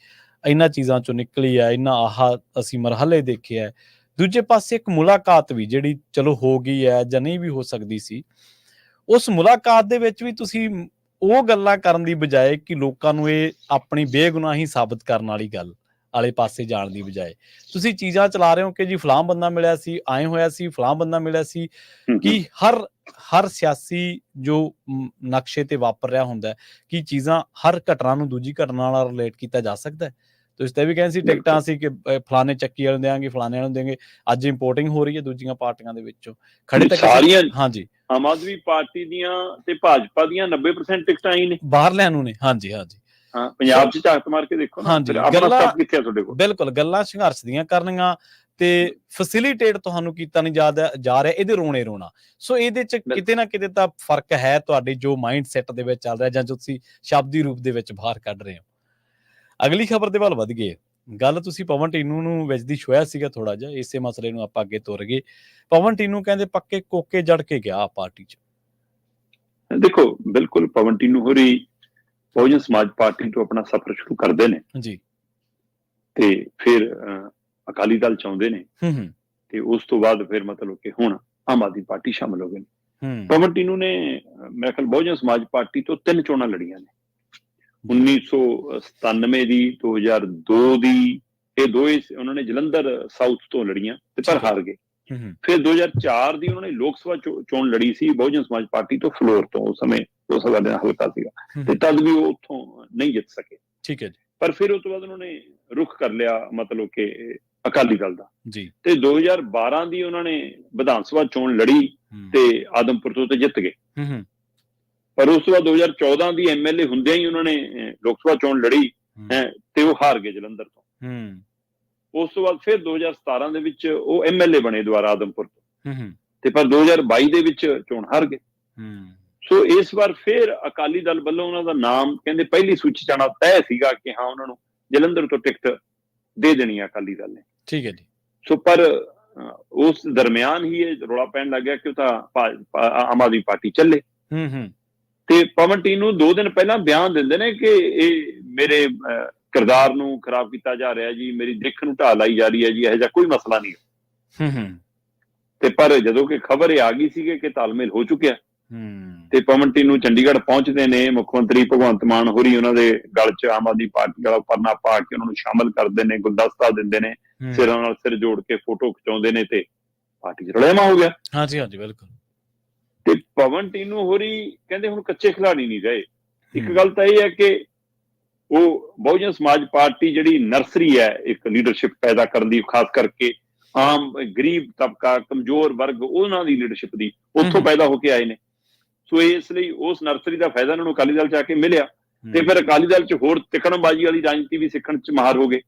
Speaker 1: ਇਹਨਾਂ ਚੀਜ਼ਾਂ ਚੋਂ ਨਿਕਲੀ ਹੈ, ਇਹਨਾਂ ਆਹ ਅਸੀਂ ਮਰਹਲੇ ਦੇਖੇ ਹੈ। ਦੂਜੇ ਪਾਸੇ ਇੱਕ ਮੁਲਾਕਾਤ ਵੀ ਜਿਹੜੀ ਚਲੋ ਹੋ ਗਈ ਹੈ ਜਾਂ ਨਹੀਂ ਵੀ ਹੋ ਸਕਦੀ ਸੀ, ਉਸ ਮੁਲਾਕਾਤ ਦੇ ਵਿੱਚ ਵੀ ਤੁਸੀਂ ਉਹ ਗੱਲਾਂ ਕਰਨ ਦੀ ਬਜਾਏ ਕਿ ਲੋਕਾਂ ਨੂੰ ਇਹ ਆਪਣੀ ਬੇਗੁਨਾਹੀ ਸਾਬਤ ਕਰਨ ਵਾਲੀ ਗੱਲ ਵਾਲੇ ਪਾਸੇ ਜਾਣ ਦੀ ਬਜਾਏ ਤੁਸੀਂ ਚੀਜ਼ਾਂ ਚਲਾ ਰਹੇ ਹੋ ਕਿ ਜੀ ਫਲਾਂ ਬੰਦਾ ਮਿਲਿਆ ਸੀ, ਆਏ ਹੋਇਆ ਸੀ, ਫਲਾਂ ਬੰਦਾ ਮਿਲਿਆ ਸੀ, ਕਿ ਹਰ ਸਿਆਸੀ ਜੋ ਨਕਸ਼ੇ ਤੇ ਵਾਪਰ ਰਿਹਾ ਹੁੰਦਾ ਕਿ ਚੀਜ਼ਾਂ ਹਰ ਘਟਨਾ ਨੂੰ ਦੂਜੀ ਘਟਨਾ ਨਾਲ ਰਿਲੇਟ ਕੀਤਾ ਜਾ ਸਕਦਾ ਹੈ। ਤੁਸੀਂ ਤਾਂ ਵੀ ਕਹਿੰਦੇ ਸੀ ਟਿਕਟਾਂ ਸੀ ਕਿ ਫਲਾਣੇ ਚੱਕੀ ਵਾਲੇ ਦੇਾਂਗੇ, ਫਲਾਣੇ ਵਾਲੇ ਦੇਂਗੇ। ਅੱਜ ਇੰਪੋਰਟਿੰਗ ਹੋ ਰਹੀ ਹੈ ਦੂਜੀਆਂ ਪਾਰਟੀਆਂ ਦੇ ਵਿੱਚੋਂ ਖੜੇ ਤੱਕ
Speaker 2: ਸਾਰੀਆਂ।
Speaker 1: ਹਾਂਜੀ,
Speaker 2: ਆਮ ਆਦਮੀ ਪਾਰਟੀ ਦੀਆਂ ਤੇ ਭਾਜਪਾ ਦੀਆਂ 90% ਟਿਕਟਾਂ ਆਈ ਨੇ
Speaker 1: ਬਾਹਰਲਿਆਂ ਨੂੰ ਨੇ। ਹਾਂਜੀ ਹਾਂ,
Speaker 2: ਪੰਜਾਬ 'ਚ ਝਾਤ ਮਾਰ ਕੇ ਦੇਖੋ ਨਾ, ਆਪਣਾ ਸਟਾਫ ਕਿੱਥੇ ਆ ਤੁਹਾਡੇ ਕੋਲ। ਬਿਲਕੁਲ,
Speaker 1: ਗੱਲਾਂ ਸੰਘਰਸ਼ ਦੀਆਂ ਕਰਨੀਆਂ ਤੇ ਫੈਸਿਲਿਟੇਟ ਤੁਹਾਨੂੰ ਕੀਤਾ ਨਹੀਂ ਜਾ ਰਿਹਾ, ਇਹਦੇ ਰੋਣੇ ਰੋਣਾ। ਸੋ ਇਹਦੇ 'ਚ ਕਿਤੇ ਨਾ ਕਿਤੇ ਤਾਂ ਫਰਕ ਹੈ ਤੁਹਾਡੇ ਜੋ ਮਾਈਂਡ ਸੈਟ ਦੇ ਵਿੱਚ ਚੱਲ ਰਿਹਾ ਜਾਂ ਜੋ ਤੁਸੀਂ ਸ਼ਬਦੀ ਰੂਪ ਦੇ ਵਿੱਚ ਬਾਹਰ ਕੱਢ ਰਹੇ ਹੋ। ਅਗਲੀ ਖਬਰ ਦੇ ਵੱਲ ਵਧ ਗਏ। ਗੱਲ ਤੁਸੀਂ ਪਵਨ ਟੀਨੂ ਨੂੰ ਵਿੱਚ ਦੀ ਛੋਇਆ ਸੀਗਾ ਥੋੜਾ ਜਿਹਾ, ਇਸੇ ਮਸਲੇ ਨੂੰ ਆਪਾਂ ਅੱਗੇ ਤੁਰ ਗਏ। ਪਵਨ ਟੀਨੂ ਕਹਿੰਦੇ ਪੱਕੇ ਕੋਕੇ ਜੜ ਕੇ ਗਿਆ ਪਾਰਟੀ 'ਚ।
Speaker 2: ਦੇਖੋ ਬਿਲਕੁਲ, ਪਵਨ ਟੀਨੂ ਹੋਰੀ ਬਹੁਜਨ ਸਮਾਜ ਪਾਰਟੀ ਤੋਂ ਆਪਣਾ ਸਫ਼ਰ ਸ਼ੁਰੂ ਕਰਦੇ ਨੇ
Speaker 1: ਜੀ, ਤੇ
Speaker 2: ਫਿਰ ਅਕਾਲੀ ਦਲ ਚ ਆਉਂਦੇ ਨੇ, ਤੇ ਉਸ ਤੋਂ ਬਾਅਦ ਫਿਰ ਮਤਲਬ ਕਿ ਹੁਣ ਆਮ ਆਦਮੀ ਪਾਰਟੀ ਸ਼ਾਮਲ ਹੋ ਗਏ ਨੇ। ਪਵਨ ਟੀਨੂ ਨੇ ਮੇਰੇ ਖਿਆਲ ਬਹੁਜਨ ਸਮਾਜ ਪਾਰਟੀ ਤੋਂ 3 ਚੋਣਾਂ ਲੜੀਆਂ ਨੇ, 1997 ਦੀ, 2002 ਦੀ। ਇਹ ਦੋਏ ਉਹਨਾਂ ਨੇ ਜਲੰਧਰ ਸਾਊਥ ਤੋਂ ਲੜੀਆਂ ਤੇ ਪਰ ਹਾਰ ਗਏ। ਫਿਰ 2004 ਦੀ ਉਹਨਾਂ ਨੇ ਲੋਕ ਸਭਾ ਚੋਣ ਲੜੀ ਸੀ ਬਹੁਜਨ ਸਮਾਜ ਪਾਰਟੀ ਤੋਂ, ਫਲੋਰ ਤੋਂ। ਉਸ ਸਮੇਂ ਉਸ ਦਾ ਹਲਕਾ ਸੀਗਾ, ਤੇ ਤਦ ਵੀ ਉਹ ਉੱਥੋਂ ਨਹੀਂ ਜਿੱਤ ਸਕੇ।
Speaker 1: ਠੀਕ ਹੈ ਜੀ।
Speaker 2: ਪਰ ਫਿਰ ਉਸ ਤੋਂ ਬਾਅਦ ਉਹਨਾਂ ਨੇ ਰੁਖ ਕਰ ਲਿਆ ਮਤਲਬ ਕਿ ਅਕਾਲੀ ਦਲ ਦਾ
Speaker 1: ਜੀ
Speaker 2: ਤੇ 2012 ਦੀ ਉਹਨਾਂ ਨੇ ਵਿਧਾਨ ਸਭਾ ਚੋਣ ਲੜੀ ਤੇ ਆਦਮਪੁਰ ਤੋਂ ਤੇ ਜਿੱਤ ਗਏ। ਪਰ ਉਸ ਤੋਂ ਬਾਅਦ 2014 ਦੀ ਐਮਐਲਏ ਹੁੰਦਿਆਂ ਹੀ ਉਹਨਾਂ ਨੇ ਲੋਕ ਸਭਾ ਚੋਣ ਲੜੀ ਤੇ ਉਹ ਹਾਰ ਗਏ ਜਲੰਧਰ ਤੋਂ। ਉਸ ਤੋਂ ਬਾਅਦ ਫਿਰ 2017 ਦੇ ਵਿੱਚ ਉਹ ਐਮਐਲਏ ਬਣੇ ਦੁਬਾਰਾ ਆਦਮਪੁਰ ਤੋਂ ਤੇ ਪਰ 2022 ਦੇ ਵਿੱਚ ਚੋਣ ਹਾਰ ਗਏ। ਸੋ ਇਸ ਵਾਰ ਫਿਰ ਅਕਾਲੀ ਦਲ ਵੱਲੋਂ ਉਹਨਾਂ ਦਾ ਨਾਮ ਕਹਿੰਦੇ ਪਹਿਲੀ ਸੂਚੀ ਚ ਆਉਣਾ ਤੈਅ ਸੀਗਾ ਕਿ ਹਾਂ ਉਹਨਾਂ ਨੂੰ ਜਲੰਧਰ ਤੋਂ ਟਿਕਟ ਦੇ ਦੇਣੀ ਆ ਅਕਾਲੀ ਦਲ ਨੇ।
Speaker 1: ਠੀਕ ਹੈ ਜੀ।
Speaker 2: ਸੋ ਪਰ ਉਸ ਦਰਮਿਆਨ ਹੀ ਇਹ ਰੌਲਾ ਪੈਣ ਲੱਗ ਗਿਆ ਕਿ ਉਹ ਤਾਂ ਆਮ ਆਦਮੀ ਪਾਰਟੀ ਚੱਲੇ ਤੇ ਪਵਨ ਟੀਨੂ 2 ਦਿਨ ਪਹਿਲਾਂ ਬਿਆਨ ਦਿੰਦੇ ਨੇ ਕਿ ਇਹ ਮੇਰੇ ਕਿਰਦਾਰ ਨੂੰ ਖਰਾਬ ਕੀਤਾ ਜਾ ਰਿਹਾ ਜੀ, ਮੇਰੀ ਦਿੱਖ ਨੂੰ ਢਾਹ ਲਾਈ ਜਾ ਰਹੀ ਹੈ ਜੀ, ਇਹੋ ਜਿਹਾ ਕੋਈ ਮਸਲਾ ਨਹੀਂ। ਤੇ ਪਰ ਜਦੋਂ ਕਿ ਖਬਰ ਇਹ ਆ ਗਈ ਸੀ ਕਿ ਤਾਲਮੇਲ ਹੋ ਚੁੱਕਿਆ ਤੇ ਪਵਨ ਟੀਨੂ ਚੰਡੀਗੜ੍ਹ ਪਹੁੰਚਦੇ ਨੇ, ਮੁੱਖ ਮੰਤਰੀ ਭਗਵੰਤ ਮਾਨ ਹੋਰੀ ਉਹਨਾਂ ਦੇ ਗਲ 'ਚ ਆਮ ਆਦਮੀ ਪਾਰਟੀ ਵਾਲਾ ਪਰਨਾ ਪਾ ਕੇ ਉਹਨਾਂ ਨੂੰ ਸ਼ਾਮਲ ਕਰਦੇ ਨੇ, ਗੁਲਦਸਤਾ ਦਿੰਦੇ ਨੇ, ਸਿਰਾਂ ਨਾਲ ਸਿਰ ਜੋੜ ਕੇ ਫੋਟੋ ਖਿਚਾਉਂਦੇ ਨੇ ਤੇ ਪਾਰਟੀ 'ਚ ਰਲੇਵਾਂ ਹੋ ਗਿਆ।
Speaker 1: ਹਾਂਜੀ ਹਾਂਜੀ ਬਿਲਕੁਲ।
Speaker 2: ਤੇ ਪਵਨ ਟੀਨੂ ਹੋਰੀ ਕਹਿੰਦੇ ਹੁਣ ਕੱਚੇ ਖਿਲਾੜੀ ਨਹੀਂ ਰਹੇ। ਇੱਕ ਗੱਲ ਤਾਂ ਇਹ ਹੈ ਕਿ ਉਹ ਬਹੁਜਨ ਸਮਾਜ ਪਾਰਟੀ ਜਿਹੜੀ ਨਰਸਰੀ ਹੈ ਇੱਕ ਲੀਡਰਸ਼ਿਪ ਪੈਦਾ ਕਰਨ ਦੀ, ਖਾਸ ਕਰਕੇ ਆਮ ਗਰੀਬ ਤਬਕਾ, ਕਮਜ਼ੋਰ ਵਰਗ, ਉਹਨਾਂ ਦੀ ਲੀਡਰਸ਼ਿਪ ਦੀ ਉੱਥੋਂ ਪੈਦਾ ਹੋ ਕੇ ਆਏ ਨੇ। ਸੋ ਇਸ ਲਈ ਉਸ ਨਰਸਰੀ ਦਾ ਫਾਇਦਾ ਉਹਨਾਂ ਨੂੰ ਅਕਾਲੀ ਦਲ 'ਚ ਆ ਕੇ ਮਿਲਿਆ ਤੇ ਫਿਰ ਅਕਾਲੀ ਦਲ 'ਚ ਹੋਰ ਤਿਕੜਮਬਾਜ਼ੀ ਵਾਲੀ ਰਾਜਨੀਤੀ ਵੀ ਸਿੱਖਣ 'ਚ ਮਾਹਰ ਹੋ ਗਏ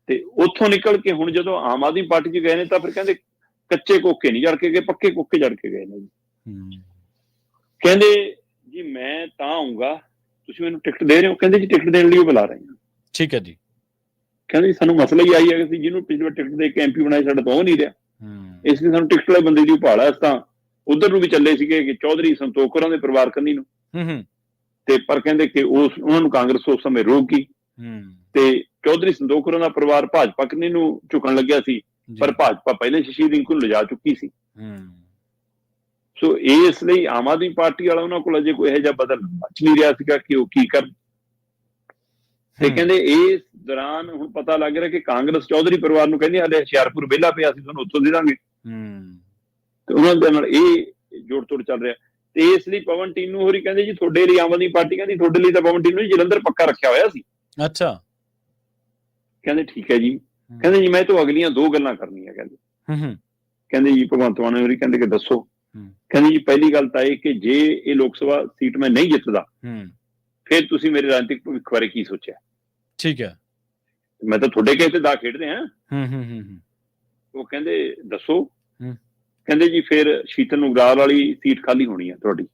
Speaker 2: ਤੇ ਉੱਥੋਂ ਨਿਕਲ ਕੇ ਹੁਣ ਜਦੋਂ ਆਮ ਆਦਮੀ ਪਾਰਟੀ 'ਚ ਗਏ ਨੇ ਤਾਂ ਫਿਰ ਕਹਿੰਦੇ ਕੱਚੇ ਕੋਕੇ ਨਹੀਂ ਜੜ ਕੇ ਗਏ, ਪੱਕੇ ਕੋਕੇ ਜੜ ਕੇ ਗਏ ਨੇ ਜੀ। ਕਹਿੰਦੇ ਜੀ ਮੈਂ ਤਾਂ ਆਊਂਗਾ, ਤੁਸੀਂ ਮੈਨੂੰ ਟਿਕਟ ਦੇ ਰਹੇ ਹੋ? ਕਹਿੰਦੇ ਜੀ ਟਿਕਟ ਦੇਣ ਲਈ ਉਹ ਬੁਲਾ ਰਹੇ ਹਾਂ।
Speaker 1: ਠੀਕ ਹੈ ਜੀ।
Speaker 2: ਕਹਿੰਦੇ ਸਾਨੂੰ ਮਸਲਾ ਹੀ ਆਈ ਹੈ ਕਿ ਜਿਹਨੂੰ ਪਿਛਲੀ ਵਾਰ ਟਿਕਟ ਦੇ ਕੇ ਐਮਪੀ ਬਣਾਏ ਸਾਡਾ ਤਾਂ ਉਹ ਨਹੀਂ ਰਿਹਾ, ਇਸ ਲਈ ਸਾਨੂੰ ਟਿਕਟ ਵਾਲੇ ਬੰਦੇ ਦੀ ਭਾਲ ਹੈ। ਤਾਂ ਉਧਰ ਨੂੰ ਵੀ ਚੱਲੇ ਸੀਗੇ ਕਿ ਚੌਧਰੀ ਸੰਤੋਖ ਹੋਰਾਂ ਦੇ ਪਰਿਵਾਰ ਕੰਨੀ ਨੂੰ ਤੇ ਪਰ ਕਹਿੰਦੇ ਕਿ ਉਹਨਾਂ ਨੂੰ ਕਾਂਗਰਸ ਉਸ ਸਮੇਂ ਰੋਕ ਗਈ ਤੇ ਚੌਧਰੀ ਸੰਤੋਖ ਹੋਰਾਂ ਦਾ ਪਰਿਵਾਰ ਭਾਜਪਾ ਕੰਨੀ ਨੂੰ ਝੁਕਣ ਲੱਗਿਆ ਸੀ, ਪਰ ਭਾਜਪਾ ਪਹਿਲੇ ਸ਼ਸ਼ੀ ਰਿੰਕੂ ਨੂੰ ਲਿਜਾ ਚੁੱਕੀ ਸੀ। ਸੋ ਇਸ ਲਈ ਆਮ ਆਦਮੀ ਪਾਰਟੀ ਵਾਲਾ ਉਹਨਾਂ ਕੋਲ ਅਜੇ ਕੋਈ ਇਹੋ ਜਿਹਾ ਬਦਲ ਬਚ ਨਹੀਂ ਰਿਹਾ ਸੀਗਾ ਕਿ ਉਹ ਕੀ ਕਰਨ। ਤੇ ਕਹਿੰਦੇ ਇਸ ਦੌਰਾਨ ਹੁਣ ਪਤਾ ਲੱਗ ਰਿਹਾ ਕਿ ਕਾਂਗਰਸ ਚੌਧਰੀ ਪਰਿਵਾਰ ਨੂੰ ਕਹਿੰਦੀ ਹਾਲੇ ਹੁਸ਼ਿਆਰਪੁਰ ਵਿਹਲਾ ਪਿਆ, ਅਸੀਂ ਤੁਹਾਨੂੰ ਉੱਥੋਂ ਦੇ ਦਾਂਗੇ ਤੇ ਉਹਨਾਂ ਦੇ ਨਾਲ ਇਹ ਜੋੜ ਤੋੜ ਚੱਲ ਰਿਹਾ। ਤੇ ਇਸ ਲਈ ਪਵਨ ਟੀਨੂ ਹੋਰੀ ਕਹਿੰਦੇ ਜੀ ਤੁਹਾਡੇ ਲਈ ਆਮ ਆਦਮੀ ਪਾਰਟੀ ਕਹਿੰਦੀ ਤੁਹਾਡੇ ਲਈ ਤਾਂ ਪਵਨ ਟੀਨੂ ਜੀ ਜਲੰਧਰ ਪੱਕਾ ਰੱਖਿਆ ਹੋਇਆ ਸੀ।
Speaker 1: ਅੱਛਾ।
Speaker 2: ਕਹਿੰਦੇ ਠੀਕ ਹੈ ਜੀ। ਕਹਿੰਦੇ ਜੀ ਮੈਂ ਤਾਂ ਅਗਲੀਆਂ 2 ਗੱਲਾਂ ਕਰਨੀਆਂ। ਕਹਿੰਦੇ ਜੀ ਭਗਵੰਤ ਮਾਨ ਹੋਰੀ ਕਹਿੰਦੇ ਕਿ ਦੱਸੋ? ਕਹਿੰਦੇ ਜੀ ਪਹਿਲੀ ਗੱਲ ਤਾਂ ਇਹ ਕਿ ਜੇ ਇਹ ਲੋਕ ਸਭਾ ਸੀਟ ਮੈਂ ਨਹੀਂ ਜਿੱਤਦਾ ਫਿਰ ਤੁਸੀਂ ਮੇਰੇ ਰਾਜਨੀਤਿਕ ਭਵਿੱਖ ਬਾਰੇ ਕੀ ਸੋਚਿਆ? ਠੀਕ ਹੈ। ਮੈਂ ਤਾਂ ਤੁਹਾਡੇ ਕਹੇ ਤੇ ਦਾ ਖੇਡਦੇ ਹਾਂ। ਉਹ ਕਹਿੰਦੇ ਦੱਸੋ? ਕਹਿੰਦੇ ਜੀ ਫਿਰ ਸ਼ੀਤਲ ਉਗਰਾਲ ਵਾਲੀ ਸੀਟ ਖਾਲੀ ਹੋਣੀ ਹੈ ਤੁਹਾਡੀ।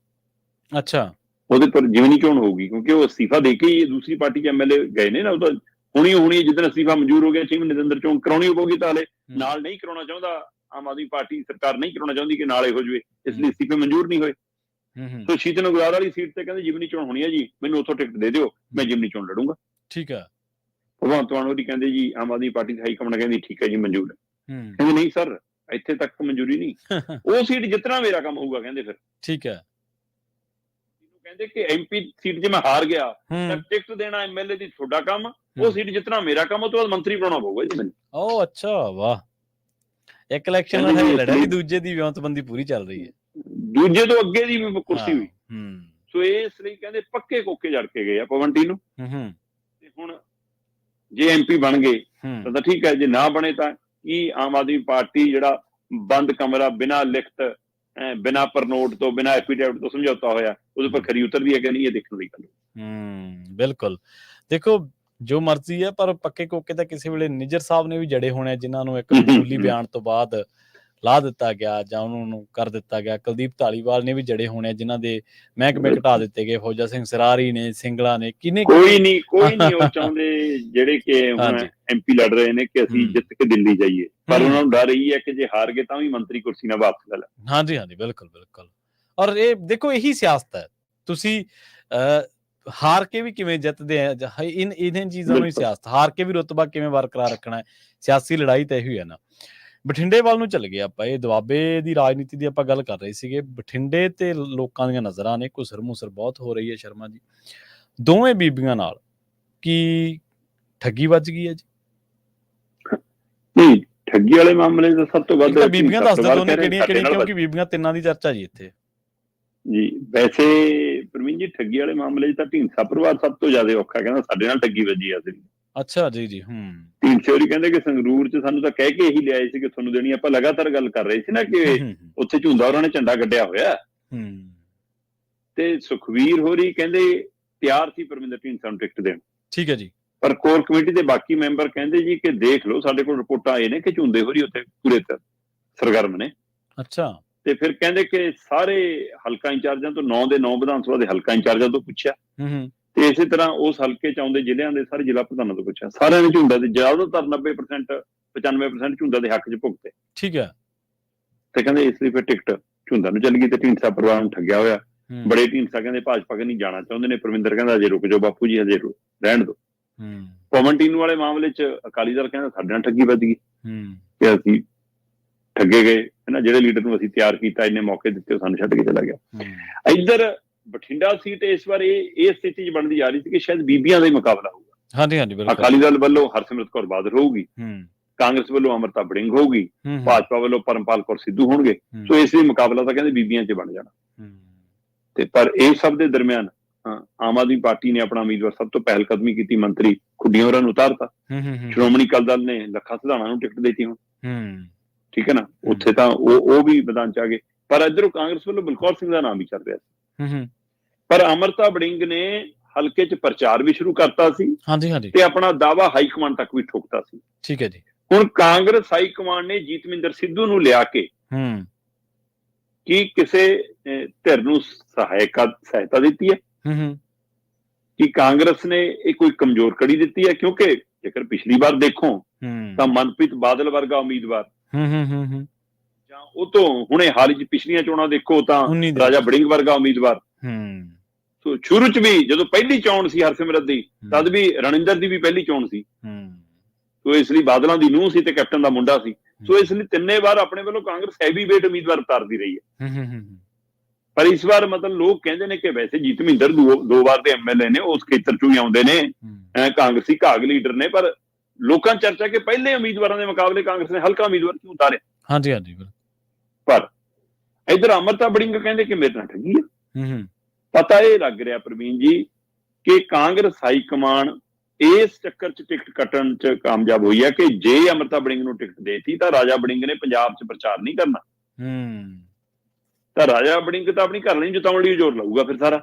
Speaker 2: ਅੱਛਾ। ਉਹਦੇ ਪਰ ਜਿਮਨੀ ਚੋਣ ਹੋਊਗੀ ਕਿਉਂਕਿ ਉਹ ਅਸਤੀਫਾ ਦੇ ਕੇ ਹੀ ਦੂਸਰੀ ਪਾਰਟੀ 'ਚ ਐਮਐਲਏ ਗਏ ਨੇ ਨਾ। ਉਹ ਤਾਂ ਹੋਣੀ ਜਿੱਦਣ ਅਸਤੀਫਾ ਮਨਜ਼ੂਰ ਹੋ ਗਿਆ 6 ਮਹੀਨੇ ਦੇ ਅੰਦਰ ਚੋਣ ਕਰਾਉਣੀ ਪਊਗੀ। ਤਾਂ ਹਲੇ ਨਾਲ ਨਹੀਂ ਕਰਾਉਣਾ ਚਾਹੁੰਦਾ ਆਮ ਆਦਮੀ ਪਾਰਟੀ ਸਰਕਾਰ, ਨਹੀਂ ਕਰਾਉਣਾ ਚਾਹੁੰਦੀ ਕਿ ਨਾਲ ਇਹੋ ਜਿਹੇ, ਇਸ ਲਈ ਅਸਤੀਫੇ ਮਨਜ਼ੂਰ ਨਹੀਂ ਹੋਏ। ਸੋ ਸ਼ੀਤਲ ਉਗਰਾਲ ਵਾਲੀ ਸੀਟ ਤੇ ਕਹਿੰਦੇ ਜਿਮਨੀ ਚੋਣ ਹੋਣੀ ਹੈ ਜੀ, ਮੈਨੂੰ ਉੱਥੋਂ ਟਿਕਟ ਦੇ ਦਿਓ, ਮੈਂ ਜਿਮਨੀ ਚੋਣ ਲੜੂੰਗਾ। ਠੀਕ ਹੈ। ਭਗਵੰਤ ਮਾਨ ਹੋਰੀ ਕਹਿੰਦੇ ਜੀ Aam Aadmi party high command ਕਹਿੰਦੀ ਠੀਕ ਹੈ ਜੀ ਮਨਜ਼ੂਰ ਹੈ। ਕਹਿੰਦੇ ਨਹੀਂ ਸਰ ਇੱਥੇ ਤੱਕ ਮਨਜ਼ੂਰੀ ਨਹੀਂ, ਉਹ ਸੀਟ ਜਿੱਤਣਾ ਮੇਰਾ ਕੰਮ ਹੋਊਗਾ। ਕਹਿੰਦੇ ਫਿਰ ਠੀਕ ਹੈ। ਕਹਿੰਦੇ ਕਿ ਐਮਪੀ ਸੀਟ ਜੇ ਮੈਂ ਹਾਰ ਗਿਆ ਤਾਂ ਟਿਕਟ ਦੇਣਾ ਐਮਐਲਏ ਦੀ ਤੁਹਾਡਾ ਕੰਮ, ਉਹ ਸੀਟ ਜਿੱਤਣਾ ਮੇਰਾ ਕੰਮ, ਉਹ ਤੋਂ ਬਾਅਦ ਮੰਤਰੀ ਬਣਾਉਣਾ ਪਊਗਾ ਜੀ ਮੈਨੂੰ। ਉਹ ਅੱਛਾ ਵਾਹ। ਇੱਕ ਇਲੈਕਸ਼ਨ ਨਾਲ ਲੜਿਆ ਨਹੀਂ, ਦੂਜੇ ਦੀ ਵਿਉਂਤਬੰਦੀ ਪੂਰੀ ਚੱਲ ਰਹੀ ਹੈ, ਦੂਜੇ ਤੋਂ ਅੱਗੇ ਦੀ ਵੀ ਕੁਰਸੀ ਹੋਈ। ਸੋ ਇਸ ਲਈ ਕਹਿੰਦੇ ਪੱਕੇ ਕੋਕੇ ਜੜ ਕੇ ਗਏ ਆ ਪਵਨ ਟੀਨੂ। ਤੇ ਹੁਣ ਜੇ ਐਮਪੀ ਬਣ ਗਏ ਤਾਂ ਠੀਕ ਹੈ, ਜੇ ਨਾ ਬਣੇ ਤਾਂ ਕੀ ਆਮ ਆਦਮੀ ਪਾਰਟੀ ਜਿਹੜਾ ਬੰਦ ਕਮਰਾ ਬਿਨਾਂ ਲਿਖਤ, ਬਿਨਾਂ ਪਰਨੋਟ ਤੋਂ, ਬਿਨਾਂ ਐਫੀਡੇਵਿਟ ਤੋਂ ਸਮਝੌਤਾ ਹੋਇਆ, ਉਹਦੇ ਪਰ ਖਰੀ ਉਤਰਦੀ ਹੈ ਕਿ ਨਹੀਂ, ਇਹ ਦੇਖਣ ਦੀ ਗੱਲ। ਬਿਲਕੁਲ। ਦੇਖੋ ਜੋ ਮਰਜ਼ੀ ਹੈ ਪਰ ਪੱਕੇ ਕੋਕੇ ਤਾਂ ਕਿਸੇ ਵੇਲੇ ਨਿੱਜਰ ਸਾਹਿਬ ਨੇ ਵੀ ਜੜੇ ਹੋਣੇ, ਜਿਨ੍ਹਾਂ ਨੂੰ ਇੱਕ ਮਸੂਲੀ ਬਿਆਨ ਤੋਂ ਬਾਅਦ ਲਾ ਦਿੱਤਾ ਗਿਆ ਜਾਂ ਉਹਨਾਂ ਨੂੰ ਕਰ ਦਿੱਤਾ ਗਿਆ। ਕੁਲਦੀਪ ਧਾਲੀਵਾਲ ਨੇ ਵੀ ਜੜੇ ਹੋਣੇ, ਜਿਨ੍ਹਾਂ ਦੇ ਮਹਿਕਮੇ ਘਟਾ ਦਿੱਤੇ ਗਏ। ਫੌਜਾ ਸਿੰਘ ਸਰਾਰੀ ਨੇ, ਸਿੰਗਲਾ ਨੇ, ਕਿੰਨੇ ਕੋਈ ਨਹੀਂ ਉਹ ਚਾਹੁੰਦੇ ਜਿਹੜੇ ਕਿ ਹੁਣ ਐਮਪੀ ਲੜ ਰਹੇ ਨੇ ਕਿ ਅਸੀਂ ਜਿੱਤ ਕੇ ਦਿੱਲੀ ਜਾਈਏ, ਪਰ ਉਹਨਾਂ ਨੂੰ ਡਰ ਇਹੀ ਹੈ ਕਿ ਜੇ ਹਾਰ ਗਏ ਤਾਂ ਵੀ ਮੰਤਰੀ ਕੁਰਸੀ ਨਾਲ ਵਾਪਸ ਲੈ ਲੈਣ। ਹਾਂਜੀ ਹਾਂਜੀ ਬਿਲਕੁਲ ਬਿਲਕੁਲ। ਔਰ ਇਹ ਦੇਖੋ ਇਹੀ ਸਿਆਸਤ ਹੈ, ਤੁਸੀਂ ਹਾਰ ਕੇ ਵੀ ਕਿਵੇਂ ਜਿੱਤਦੇ ਆ, ਇਹਨਾਂ ਚੀਜ਼ਾਂ ਨੂੰ ਹੀ ਸਿਆਸਤ, ਹਾਰ ਕੇ ਵੀ ਰੁਤਬਾ ਕਿਵੇਂ ਬਰਕਰਾਰ ਰੱਖਣਾ ਹੈ, ਸਿਆਸੀ ਲੜਾਈ ਤਾਂ ਇਹੀ ਹੈ ਨਾ। ਬਠਿੰਡੇ ਵੱਲ ਨੂੰ ਚੱਲ ਗਏ ਆਪਾਂ, ਇਹ ਦੁਆਬੇ ਦੀ ਰਾਜਨੀਤੀ ਦੀ ਆਪਾਂ ਗੱਲ ਕਰ ਰਹੇ ਸੀਗੇ। ਬਠਿੰਡੇ ਤੇ ਲੋਕਾਂ ਦੀਆਂ ਨਜ਼ਰਾਂ ਨੇ, ਘੁਸਰ ਮੁਸਰ ਬਹੁਤ ਹੋ ਰਹੀ ਹੈ। ਸ਼ਰਮਾ ਜੀ, ਦੋਵੇਂ ਬੀਬੀਆਂ ਨਾਲ ਕੀ ਠੱਗੀ ਵੱਜ ਗਈ ਹੈ ਜੀ? ਨਹੀਂ, ਠੱਗੀ ਵਾਲੇ ਮਾਮਲੇ ਦਾ ਸਭ ਤੋਂ ਵੱਧ ਬੀਬੀਆਂ ਦੱਸ ਦਿਓ ਦੋਨੇ ਕਿਹੜੀਆਂ ਕਿਹੜੀਆਂ, ਕਿਉਂਕਿ ਬੀਬੀਆਂ ਤਿੰਨਾਂ ਦੀ ਚਰਚਾ ਜੀ ਇੱਥੇ। ਜੀ ਵੈਸੇ ਪ੍ਰਵੀਨ ਜੀ ਠੱਗੀ ਵਾਲੇ ਮਾਮਲੇ 'ਚ ਤਾਂ ਢੀਂਡਸਾ ਪਰਿਵਾਰ ਸਭ ਤੋਂ ਜ਼ਿਆਦਾ ਔਖਾ, ਕਹਿੰਦਾ ਸਾਡੇ ਨਾਲ ਠੱਗੀ ਵੱਜੀ ਆ ਸੀ।
Speaker 1: ਅੱਛਾ ਜੀ ਜੀ।
Speaker 2: ਢੀਂਡਸੇ ਹੋਰੀ ਕਹਿੰਦੇ ਕਿ ਸੰਗਰੂਰ 'ਚ ਸਾਨੂੰ ਤਾਂ ਕਹਿ ਕੇ ਇਹੀ ਲਿਆਏ ਸੀ ਕਿ ਤੁਹਾਨੂੰ ਦੇਣੀ, ਆਪਾਂ ਲਗਾਤਾਰ ਗੱਲ ਕਰ ਰਹੇ ਸੀ ਨਾ ਕਿ ਉੱਥੇ ਝੁੰਦਾ ਉਹਨਾਂ ਨੇ ਝੰਡਾ ਗੱਡਿਆ ਹੋਇਆ, ਤੇ ਸੁਖਵੀਰ ਹੋਰੀ ਕਹਿੰਦੇ ਤਿਆਰ ਸੀ ਪਰਮਿੰਦਰ ਢੀਂਡਸਾ ਨੂੰ ਟਿਕਟ ਦੇਣ।
Speaker 1: ਠੀਕ ਹੈ ਜੀ।
Speaker 2: ਪਰ ਕੋਰ ਕਮੇਟੀ ਦੇ ਬਾਕੀ ਮੈਂਬਰ ਕਹਿੰਦੇ ਜੀ ਕਿ ਦੇਖ ਲਓ, ਸਾਡੇ ਕੋਲ ਰਿਪੋਰਟਾਂ ਆਏ ਨੇ ਕਿ ਝੁੰਦੇ ਹੋਰੀ ਉੱਥੇ ਪੂਰੇ ਸਰਗਰਮ ਨੇ।
Speaker 1: ਅੱਛਾ।
Speaker 2: ਤੇ ਫਿਰ ਕਹਿੰਦੇ ਕਿ ਸਾਰੇ ਹਲਕਾ ਇੰਚਾਰਜਾਂ ਤੋਂ 9 ਦੇ 9 ਵਿਧਾਨ ਸਭਾ ਦੇ ਹਲਕਾ ਇੰਚਾਰਜਾਂ ਤੋਂ ਪੁੱਛਿਆ, ਤੇ ਇਸੇ ਤਰ੍ਹਾਂ ਉਸ ਹਲਕੇ ਚ ਆਉਂਦੇ ਜ਼ਿਲ੍ਹਿਆਂ ਦੇ ਸਾਰੇ ਜ਼ਿਲ੍ਹਾ ਪ੍ਰਧਾਨਾਂ ਤੋਂ ਪੁੱਛਿਆ, ਸਾਰਿਆਂ ਨੇ ਝੁੰਡਾ ਦੇ ਜ਼ਿਆਦਾਤਰ 90% 95% ਝੁੰਡਾ ਦੇ ਹੱਕ ਚ ਭੁਗਤੇ।
Speaker 1: ਠੀਕ ਹੈ।
Speaker 2: ਤੇ ਕਹਿੰਦੇ ਇਸ ਲਈ ਫਿਰ ਟਿਕਟ ਝੁੰਦਾ ਨੂੰ ਚੱਲ ਗਈ ਤੇ ਢੀਂਡਸਾ ਪਰਿਵਾਰ ਨੂੰ ਠੱਗਿਆ ਹੋਇਆ। ਬੜੇ ਢੀਂਡਸਾ ਕਹਿੰਦੇ ਭਾਜਪਾ ਕਿ ਨਹੀਂ ਜਾਣਾ ਚਾਹੁੰਦੇ ਨੇ, ਪਰਮਿੰਦਰ ਕਹਿੰਦਾ ਅਜੇ ਰੁਕ ਜਾਓ ਬਾਪੂ ਜੀ, ਹਜੇ ਰਹਿਣ ਦਿਓ। ਪਵਨ ਟੀਨੂ ਵਾਲੇ ਮਾਮਲੇ ਚ ਅਕਾਲੀ ਦਲ ਕਹਿੰਦਾ ਸਾਡੇ ਨਾਲ ਠੱਗੀ ਵੱਜ ਗਈ, ਕਿ ਅਸੀਂ ਠੱਗੇ ਗਏ ਹਨਾ, ਜਿਹੜੇ ਲੀਡਰ ਨੂੰ ਅਸੀਂ ਤਿਆਰ ਕੀਤਾ ਇੰਨੇ ਮੌਕੇ ਦਿੱਤੇ ਉਹ ਸਾਨੂੰ ਛੱਡ ਕੇ ਚਲਾ ਗਿਆ। ਇੱਧਰ ਬਠਿੰਡਾ ਸੀਟ ਇਸ ਵਾਰ ਇਹ ਸਥਿਤੀ 'ਚ ਬਣਦੀ ਜਾ ਰਹੀ ਸੀ ਕਿ ਸ਼ਾਇਦ ਬੀਬੀਆਂ ਦਾ ਹੀ ਮੁਕਾਬਲਾ ਹੋਊਗਾ।
Speaker 1: ਹਾਂਜੀ ਹਾਂਜੀ ਬਿਲਕੁਲ।
Speaker 2: ਅਕਾਲੀ ਦਲ ਵੱਲੋਂ ਹਰਸਿਮਰਤ ਕੌਰ ਬਾਦਲ ਹੋਊਗੀ, ਕਾਂਗਰਸ ਵੱਲੋਂ ਅਮਰਤਾ ਬੜਿੰਗ ਹੋਊਗੀ, ਭਾਜਪਾ ਵੱਲੋਂ ਪਰਮਪਾਲ ਕੌਰ ਸਿੱਧੂ ਹੋਣਗੇ। ਸੋ ਇਸ ਲਈ ਮੁਕਾਬਲਾ ਤਾਂ ਕਹਿੰਦੇ ਬੀਬੀਆਂ 'ਚ ਬਣ ਜਾਣਾ। ਤੇ ਪਰ ਇਹ ਸਭ ਦੇ ਦਰਮਿਆਨ ਆਮ ਆਦਮੀ ਪਾਰਟੀ ਨੇ ਆਪਣਾ ਉਮੀਦਵਾਰ ਸਭ ਤੋਂ ਪਹਿਲ ਕਦਮੀ ਕੀਤੀ, ਮੰਤਰੀ ਖੁੱਡੀਆਂ ਹੋਰਾਂ ਨੂੰ ਉਤਾਰਤਾ। ਸ਼੍ਰੋਮਣੀ ਅਕਾਲੀ ਦਲ ਨੇ ਲੱਖਾ ਸਿਧਾਣਾ ਨੂੰ ਟਿਕਟ ਦੇਤੀ ਹੁਣ, ਠੀਕ ਹੈ ਨਾ, ਉੱਥੇ ਤਾਂ ਉਹ ਵੀ ਮੈਦਾਨ ਚ ਆ ਗਏ। ਪਰ ਇੱਧਰੋਂ ਕਾਂਗਰਸ ਵੱਲੋਂ ਬਲਕੌਰ ਸਿੰਘ ਦਾ ਨਾਮ ਵੀ ਚੱਲ ਰਿਹਾ ਸੀ, ਪਰ ਅਮਰਤਾ ਬੜਿੰਗ ਨੇ ਹਲਕੇ ਚ ਪ੍ਰਚਾਰ ਵੀ ਸ਼ੁਰੂ ਕਰਤਾ ਸੀ। ਹਾਂਜੀ ਹਾਂਜੀ। ਤੇ ਆਪਣਾ ਦਾਅਵਾ ਹਾਈ ਕਮਾਂਡ ਤੱਕ ਵੀ ਠੋਕਤਾ ਸੀ।
Speaker 1: ਠੀਕ ਹੈ ਜੀ।
Speaker 2: ਹੁਣ ਕਾਂਗਰਸ ਹਾਈ ਕਮਾਂਡ ਨੇ ਜੀਤਮਿੰਦਰ ਸਿੱਧੂ ਨੂੰ ਲਿਆ ਕੇ ਕੀ ਕਿਸੇ ਧਿਰ ਨੂੰ ਸਹਾਇਤਾ ਦਿੱਤੀ ਹੈ? ਕਿ ਕਾਂਗਰਸ ਨੇ ਇਹ ਕੋਈ ਕਮਜ਼ੋਰ ਕੜੀ ਦਿੱਤੀ ਹੈ? ਕਿਉਂਕਿ ਜੇਕਰ ਪਿਛਲੀ ਵਾਰ ਦੇਖੋ ਤਾਂ ਮਨਪ੍ਰੀਤ ਬਾਦਲ ਵਰਗਾ ਉਮੀਦਵਾਰ ਜਾਂ ਉਹ ਤੋਂ ਹੁਣੇ ਹਾਲ ਹੀ ਪਿਛਲੀਆਂ ਚੋਣਾਂ ਦੇਖੋ ਤਾਂ ਰਾਜਾ ਬੜਿੰਗ ਵਰਗਾ ਉਮੀਦਵਾਰ। ਸੋ ਸ਼ੁਰੂ ਚ ਵੀ ਜਦੋਂ ਪਹਿਲੀ ਚੋਣ ਸੀ ਹਰਸਿਮਰਤ ਦੀ, ਤਦ ਵੀ ਰਣਿੰਦਰ ਦੀ ਵੀ ਪਹਿਲੀ ਚੋਣ ਸੀ। ਸੋ ਇਸ ਲਈ ਬਾਦਲਾਂ ਦੀ ਨੂੰਹ ਸੀ ਤੇ ਕੈਪਟਨ ਦਾ ਮੁੰਡਾ ਸੀ। ਸੋ ਇਸ ਲਈ ਤਿੰਨੇ ਵਾਰ ਆਪਣੇ ਵੱਲੋਂ ਕਾਂਗਰਸ ਹੈਵੀ ਵੇਟ ਉਮੀਦਵਾਰ ਉਤਾਰਦੀ ਰਹੀ ਹੈ। ਪਰ ਇਸ ਵਾਰ ਮਤਲਬ ਲੋਕ ਕਹਿੰਦੇ ਨੇ ਕਿ ਵੈਸੇ ਜੀਤਮਿੰਦਰ 2 ਵਾਰ ਦੇ ਐਮਐਲਏ ਨੇ, ਉਸ ਖੇਤਰ ਚੋਂ ਹੀ ਆਉਂਦੇ ਨੇ, ਕਾਂਗਰਸੀ ਘਾਗ ਲੀਡਰ ਨੇ, ਪਰ ਲੋਕਾਂ ਚਰਚਾ ਕਿ ਪਹਿਲੇ ਉਮੀਦਵਾਰਾਂ ਦੇ ਮੁਕਾਬਲੇ ਕਾਂਗਰਸ ਨੇ ਹਲਕਾ ਉਮੀਦਵਾਰ ਕਿਉਂ ਉਤਾਰਿਆ? ਹਾਂਜੀ ਹਾਂਜੀ। ਪਰ ਇਧਰ ਅਮਰਤਾ ਬੜਿੰਗ ਕਹਿੰਦੇ ਕਿ ਮੇਰੇ ਨਾਲ ਠੱਗੀ ਹੈ। ਪਤਾ ਇਹ ਲੱਗ ਰਿਹਾ ਪ੍ਰਵੀਨ ਜੀ ਕਿ ਕਾਂਗਰਸ ਹਾਈ ਕਮਾਨ ਇਸ ਚੱਕਰ ਚ ਟਿਕਟ ਕੱਟਣ ਚ ਕਾਮਯਾਬ ਹੋਈ ਹੈ ਕਿ ਜੇ ਅਮਰਤਾ ਬੜਿੰਗ ਨੂੰ ਟਿਕਟ ਦੇਤੀ ਤਾਂ ਰਾਜਾ ਬੜਿੰਗ ਨੇ ਪੰਜਾਬ ਚ ਪ੍ਰਚਾਰ ਨਹੀਂ ਕਰਨਾ, ਤਾਂ ਰਾਜਾ ਬੜਿੰਗ ਤਾਂ ਆਪਣੀ ਘਰ ਨਹੀਂ ਜਿਤਾਉਣ ਲਈ ਜ਼ੋਰ ਲਾਊਗਾ ਫਿਰ ਸਾਰਾ।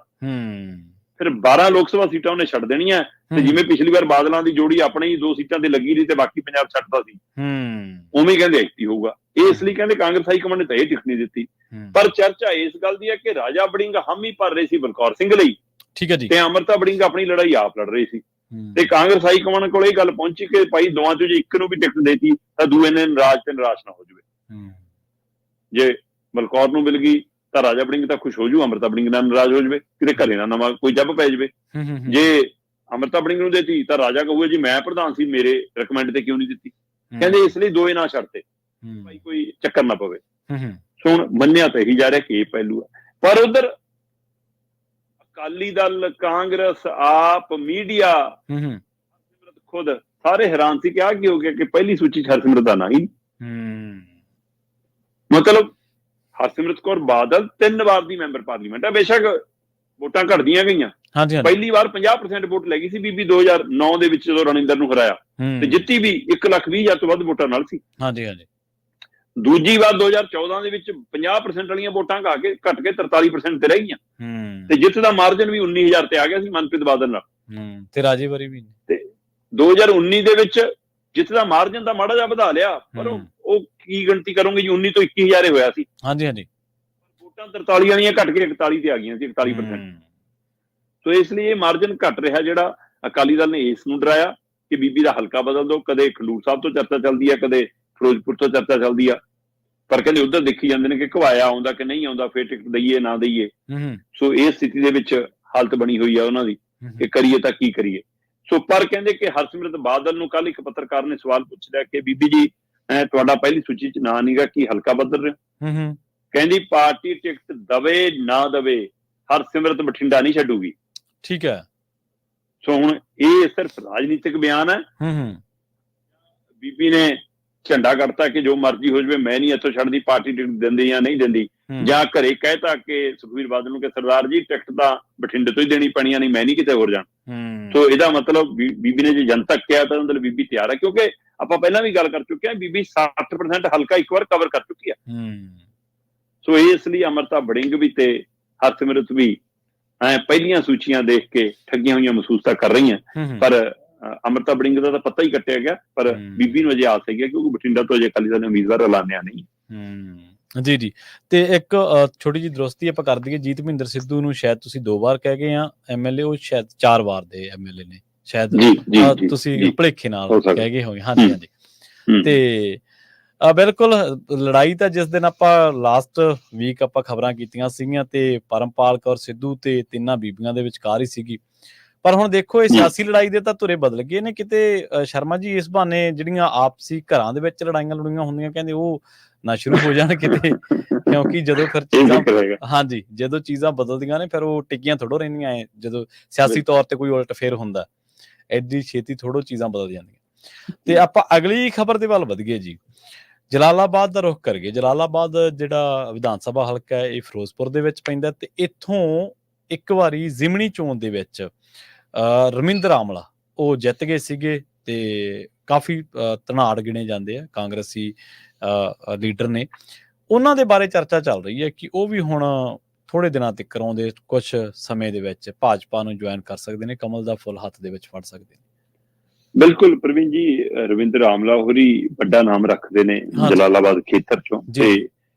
Speaker 2: ਫਿਰ 12 ਲੋਕ ਸਭਾ ਸੀਟਾਂ ਉਹਨੇ ਛੱਡ ਦੇਣੀਆਂ, ਤੇ ਜਿਵੇਂ ਪਿਛਲੀ ਵਾਰ ਬਾਦਲਾਂ ਦੀ ਜੋੜੀ ਆਪਣੇ ਹੀ 2 ਸੀਟਾਂ ਤੇ ਲੱਗੀ ਰਹੀ ਤੇ ਬਾਕੀ ਪੰਜਾਬ ਛੱਡਦਾ ਸੀ, ਉਵੇਂ ਕਹਿੰਦੇ ਐਕਟੀ ਹੋਊਗਾ। ਇਸ ਲਈ ਕਹਿੰਦੇ ਕਾਂਗਰਸ ਹਾਈ ਕਮਾਂਡ ਨੇ ਤਾਂ ਇਹ ਟਿਕਟ ਨਹੀਂ ਦਿੱਤੀ। ਪਰ ਚਰਚਾ ਇਸ ਗੱਲ ਦੀ ਹੈ ਕਿ ਰਾਜਾ ਬੜਿੰਗ ਹਾਮੀ ਭਰ ਰਹੇ ਸੀ ਬਲਕੌਰ ਸਿੰਘ ਲਈ, ਠੀਕ ਹੈ ਜੀ, ਤੇ ਅਮਰਤਾ ਬੜਿੰਗ ਆਪਣੀ ਲੜਾਈ ਆਪ ਲੜ ਰਹੀ ਸੀ। ਤੇ ਕਾਂਗਰਸ ਹਾਈ ਕਮਾਂਡ ਕੋਲ ਇਹ ਗੱਲ ਪਹੁੰਚੀ ਕਿ ਭਾਈ ਦੋਵਾਂ ਚੋਂ ਜੇ ਇੱਕ ਨੂੰ ਵੀ ਟਿਕਟ ਦੇਤੀ ਤਾਂ ਦੂਏ ਨੇ ਨਾਰਾਜ਼ ਤੇ ਨਿਰਾਸ਼ ਨਾ ਹੋ ਜਾਵੇ। ਜੇ ਬਲਕੌਰ ਨੂੰ ਮਿਲ ਗਈ ਤਾਂ ਰਾਜਾ ਬੜਿੰਗ ਤਾਂ ਖੁਸ਼ ਹੋ ਜੂ, ਅਮਰਤਾ ਬੜਿੰਗ ਨਾਲ ਨਾਰਾਜ਼ ਹੋ ਜਾਵੇ, ਕਿਤੇ ਘਰੇ ਨਾ ਨਵਾਂ ਕੋਈ ਜੱਬ ਪੈ ਜਾਵੇ। ਜੇ ਅਮਰਤਾ ਬੜਿੰਗ ਨੂੰ ਦੇਤੀ ਤਾਂ ਰਾਜਾ ਕਹੂਗਾ ਜੀ ਮੈਂ ਪ੍ਰਧਾਨ ਸੀ, ਮੇਰੇ ਰეკਮੈਂਡ ਤੇ ਕਿਉਂ ਨਹੀਂ ਦਿੱਤੀ? ਕਹਿੰਦੇ ਇਸ ਲਈ ਦੋਏ ਨਾ ਛੱਡਤੇ, ਭਾਈ ਕੋਈ ਚੱਕਰ ਨਾ ਪਵੇ। ਸੋ ਹੁਣ ਮੰਨਿਆ ਤਾਂ ਇਹੀ ਜਾ ਰਿਹਾ ਕਿ ਇਹ ਪਹਿਲੂ ਆ। ਪਰ ਉਧਰ ਅਕਾਲੀ ਦਲ, ਕਾਂਗਰਸ, ਆਪ, ਮੀਡੀਆ, ਖੁਦ ਸਾਰੇ ਹੈਰਾਨ ਸੀ ਕਿ ਆਹ ਕੀ ਹੋ ਗਿਆ ਕਿ ਪਹਿਲੀ ਸੂਚੀ ਚ ਹਰਸਿਮਰਤ ਦਾ ਨਹੀਂ। ਮਤਲਬ ਹਰਸਿਮਰਤ ਕੌਰ ਬਾਦਲ 3 ਵਾਰ ਦੀ ਮੈਂਬਰ ਪਾਰਲੀਮੈਂਟ ਹੈ, ਬੇਸ਼ੱਕ ਵੋਟਾਂ ਘਟਦੀਆਂ ਗਈਆਂ। ਪਹਿਲੀ ਵਾਰ 50% ਵੋਟ ਲੈ ਗਈ ਸੀ ਬੀਬੀ 2009 ਦੇ ਵਿੱਚ ਜਦੋਂ ਰਣਿੰਦਰ ਨੂੰ ਹਰਾਇਆ, ਤੇ ਜਿੱਤੀ ਵੀ 1,20,000 ਤੋਂ ਵੱਧ ਵੋਟਾਂ ਨਾਲ ਸੀ। ਦੂਜੀ ਵਾਰ 2014 ਦੇ ਵਿੱਚ 50% ਵਾਲੀਆਂ ਵੋਟਾਂ ਘਟ ਕੇ 43% ਤੇ ਰਹਿ ਗਈਆਂ, ਤੇ ਜਿੱਤ ਦਾ ਮਾਰਜਨ ਵੀ 19,000 ਤੇ ਆ ਗਿਆ ਸੀ ਮਨਪ੍ਰੀਤ ਬਾਦਲ ਨਾਲ, ਤੇ ਰਾਜੇ ਵਾਰੀ ਵੀ। ਤੇ 2019 ਦੇ ਵਿੱਚ ਜਿੱਤ ਦਾ ਮਾਰਜਨ ਤਾਂ ਮਾੜਾ ਜਿਹਾ ਵਧਾ ਲਿਆ, ਪਰ ਉਹ ਕੀ ਗਿਣਤੀ ਕਰੋਗੇ ਜੀ, 19 ਤੋਂ 21,000 ਹੋਇਆ ਸੀ। ਵੋਟਾਂ 43 ਵਾਲੀਆਂ ਘਟ ਕੇ 41 ਤੇ ਆ ਗਈਆਂ ਸੀ, 41%। ਸੋ ਇਸ ਲਈ ਇਹ ਮਾਰਜਨ ਘਟ ਰਿਹਾ ਜਿਹੜਾ ਅਕਾਲੀ ਦਲ ਨੇ ਇਸ ਨੂੰ ਡਰਾਇਆ ਕਿ ਬੀਬੀ ਦਾ ਹਲਕਾ ਬਦਲ ਦੋ। ਕਦੇ ਖਡੂਰ ਸਾਹਿਬ ਤੋਂ ਚਰਚਾ ਚੱਲਦੀ ਆ, ਕਦੇ ਫਿਰੋਜ਼ਪੁਰ ਤੋਂ ਚਰਚਾ ਚੱਲਦੀ ਆ, ਪਰ ਕਹਿੰਦੇ ਉੱਧਰ ਦੇਖੀ ਜਾਂਦੇ ਨੇ ਕਿ ਘਵਾਇਆ ਆਉਂਦਾ ਕਿ ਨਹੀਂ ਆਉਂਦਾ, ਫਿਰ ਟਿਕਟ ਦਈਏ ਨਾ ਦਈਏ। ਸੋ ਇਸ ਸਥਿਤੀ ਦੇ ਵਿੱਚ ਹਾਲਤ ਬਣੀ ਹੋਈ ਆ ਉਹਨਾਂ ਦੀ ਕਿ ਕਰੀਏ ਤਾਂ ਕੀ ਕਰੀਏ। ਸੋ ਪਰ ਕਹਿੰਦੇ ਕਿ ਹਰਸਿਮਰਤ ਬਾਦਲ ਨੂੰ ਕੱਲ ਇੱਕ ਪੱਤਰਕਾਰ ਨੇ ਸਵਾਲ ਪੁੱਛ ਲਿਆ ਕਿ ਬੀਬੀ ਜੀ ਤੁਹਾਡਾ ਪਹਿਲੀ ਸੂਚੀ ਚ ਨਾਂ ਨਹੀਂਗਾ, ਕੀ ਹਲਕਾ ਬਦਲ ਰਿਹਾ? ਕਹਿੰਦੀ ਪਾਰਟੀ ਟਿਕਟ ਦਵੇ ਨਾ ਦਵੇ, ਹਰਸਿਮਰਤ ਬਠਿੰਡਾ ਨਹੀਂ ਛੱਡੂਗੀ। ਠੀਕ ਹੈ। ਸੋ ਹੁਣ ਇਹ ਸਿਰਫ ਰਾਜਨੀਤਿਕ ਬਿਆਨ ਹੈ। ਬੀਬੀ ਨੇ ਝੰਡਾ ਕੱਢਤਾ ਕਿ ਜੋ ਮਰਜ਼ੀ ਹੋ ਜਾਵੇ, ਮੈਂ ਨਹੀਂ ਇੱਥੋਂ ਛੱਡਦੀ, ਪਾਰਟੀ ਟਿਕਟ ਦਿੰਦੀ ਜਾਂ ਨਹੀਂ ਦਿੰਦੀ। ਜਾਂ ਘਰੇ ਕਹਿਤਾ ਕਿ ਸੁਖਬੀਰ ਬਾਦਲ ਨੂੰ ਕਿ ਸਰਦਾਰ ਜੀ ਟਿਕਟ ਤਾਂ ਬਠਿੰਡੇ ਤੋਂ ਹੀ ਦੇਣੀ ਪੈਣੀ ਆ, ਨਹੀਂ ਮੈਂ ਨਹੀਂ ਕਿਤੇ ਹੋਰ ਜਾਣਾ। ਸੋ ਇਹਦਾ ਮਤਲਬ ਬੀਬੀ ਨੇ ਜੇ ਜਨਤਕ ਕਿਹਾ ਤਾਂ ਮਤਲਬ ਬੀਬੀ ਤਿਆਰ ਹੈ, ਕਿਉਂਕਿ ਆਪਾਂ ਪਹਿਲਾਂ ਵੀ ਗੱਲ ਕਰ ਚੁੱਕੇ ਹਾਂ, ਬੀਬੀ 60% ਹਲਕਾ ਇੱਕ ਵਾਰ ਕਵਰ ਕਰ ਚੁੱਕੀ ਹੈ। ਸੋ ਇਸ ਲਈ ਅਮਰਤਾ ਬੜਿੰਗ ਵੀ ਤੇ ਹਰਸਿਮਰਤ ਵੀ ਪਹਿਲੀਆਂ ਸੂਚੀਆਂ ਦੇਖ ਕੇ ਠੱਗੀਆਂ ਹੋਈਆਂ ਮਹਿਸੂਸ ਤਾਂ ਕਰ ਰਹੀਆਂ, ਪਰ ਅਮਰਤਾ ਬੜਿੰਗ ਦਾ ਤਾਂ ਪਤਾ ਹੀ ਕੱਟਿਆ ਗਿਆ, ਪਰ ਬੀਬੀ ਨੂੰ ਅਜੇ ਆਸ ਹੈਗੀ ਕਿਉਂਕਿ ਬਠਿੰਡਾ ਤੋਂ ਅਜੇ ਅਕਾਲੀ ਦਲ ਨੇ ਉਮੀਦਵਾਰ ਐਲਾਨਿਆ ਨਹੀਂ।
Speaker 1: ਜੀ ਜੀ। ਤੇ ਇੱਕ ਛੋਟੀ ਜਿਹੀ ਦਰੁਸਤੀ ਆਪਾਂ ਕਰ ਦਈਏ, ਜੀਤ ਮਹਿੰਦਰ ਸਿੱਧੂ ਨੂੰ ਸ਼ਾਇਦ ਤੁਸੀਂ 2 ਵਾਰ ਕਹਿ ਗਏ ਆ ਐਮਐਲਏ, ਉਹ ਸ਼ਾਇਦ 4 ਵਾਰ ਦੇ ਐਮਐਲਏ ਨੇ, ਸ਼ਾਇਦ ਤੁਸੀਂ ਭੁਲੇਖੇ ਨਾਲ ਕਹਿ ਗਏ ਹੋਗੇ। ਹਾਂਜੀ ਹਾਂਜੀ। ਤੇ ਬਿਲਕੁਲ ਲੜਾਈ ਤਾਂ ਜਿਸ ਦਿਨ ਆਪਾਂ ਲਾਸਟ ਵੀਕ ਆਪਾਂ ਖਬਰਾਂ ਕੀਤੀਆਂ ਸੀਗੀਆਂ ਤੇ ਪਰਮਪਾਲ ਕੌਰ ਸਿੱਧੂ ਤੇ ਤਿੰਨਾਂ ਬੀਬੀਆਂ ਦੇ ਵਿਚਕਾਰ ਹੀ ਸੀਗੀ, ਪਰ ਹੁਣ ਦੇਖੋ ਇਹ ਸਿਆਸੀ ਲੜਾਈ ਦੇ ਤਾਂ ਧੁਰੇ ਬਦਲ ਗਏ ਨੇ ਕਿਤੇ। ਸ਼ਰਮਾ ਜੀ, ਇਸ ਬਹਾਨੇ ਜਿਹੜੀਆਂ ਆਪਸੀ ਘਰਾਂ ਦੇ ਵਿੱਚ ਲੜਾਈਆਂ ਹੁੰਦੀਆਂ ਕਹਿੰਦੇ ਉਹ ਨਾ ਸ਼ੁਰੂ ਹੋ ਜਾਣ ਕਿਤੇ, ਕਿਉਂਕਿ ਜਦੋਂ ਫਿਰ ਚੀਜ਼ਾਂ ਹਾਂਜੀ ਜਦੋਂ ਚੀਜ਼ਾਂ ਬਦਲਦੀਆਂ ਨੇ ਫਿਰ ਉਹ ਟਿੱਕੀਆਂ ਥੋੜ੍ਹੋ ਰਹਿੰਦੀਆਂ ਐ, ਜਦੋਂ ਸਿਆਸੀ ਤੌਰ ਤੇ ਕੋਈ ਉਲਟ ਫੇਰ ਹੁੰਦਾ ਐਡੀ ਛੇਤੀ ਥੋੜ੍ਹੋ ਚੀਜ਼ਾਂ ਬਦਲ ਜਾਂਦੀਆਂ। ਤੇ ਆਪਾਂ ਅਗਲੀ ਖਬਰ ਦੇ ਵੱਲ ਵਧ ਗਏ ਜੀ, ਜਲਾਲਾਬਾਦ ਦਾ ਰੁਖ ਕਰ ਗਏ। ਜਲਾਲਾਬਾਦ ਜਿਹੜਾ ਵਿਧਾਨ ਸਭਾ ਹਲਕਾ ਹੈ ਇਹ ਫਿਰੋਜ਼ਪੁਰ ਦੇ ਵਿੱਚ ਪੈਂਦਾ, ਤੇ ਇੱਥੋਂ ਇੱਕ ਵਾਰੀ ਜ਼ਿਮਨੀ ਚੋਣ ਦੇ ਵਿੱਚ ਰਮਿੰਦਰ ਆਮਲਾ ਉਹ ਜਿੱਤ ਗਏ ਸੀਗੇ ਤੇ ਕਾਫੀ ਧਨਾੜ ਗਿਣੇ ਜਾਂਦੇ ਆ, ਕਾਂਗਰਸੀ ਲੀਡਰ ਨੇ। ਉਹਨਾਂ ਦੇ ਬਾਰੇ ਚਰਚਾ ਚੱਲ ਰਹੀ ਹੈ ਕਿ ਉਹ ਵੀ ਹੁਣ ਥੋੜੇ ਦਿਨਾਂ ਤੱਕ ਆਉਂਦੇ ਕੁਛ ਸਮੇਂ ਦੇ ਵਿੱਚ ਭਾਜਪਾ ਨੂੰ ਜੁਆਇਨ ਕਰ ਸਕਦੇ ਨੇ, ਕਮਲ ਦਾ ਫੁੱਲ ਹੱਥ ਦੇ ਵਿੱਚ ਫੜ ਸਕਦੇ ਨੇ।
Speaker 2: ਬਿਲਕੁਲ ਪ੍ਰਵੀਨ ਜੀ, ਰਵਿੰਦਰ ਆਮਲਾ ਹੋਰੀ ਵੱਡਾ ਨਾਮ ਰੱਖਦੇ ਨੇ ਜਲਾਲਾਬਾਦ ਖੇਤਰ ਚੋਂ, ਤੇ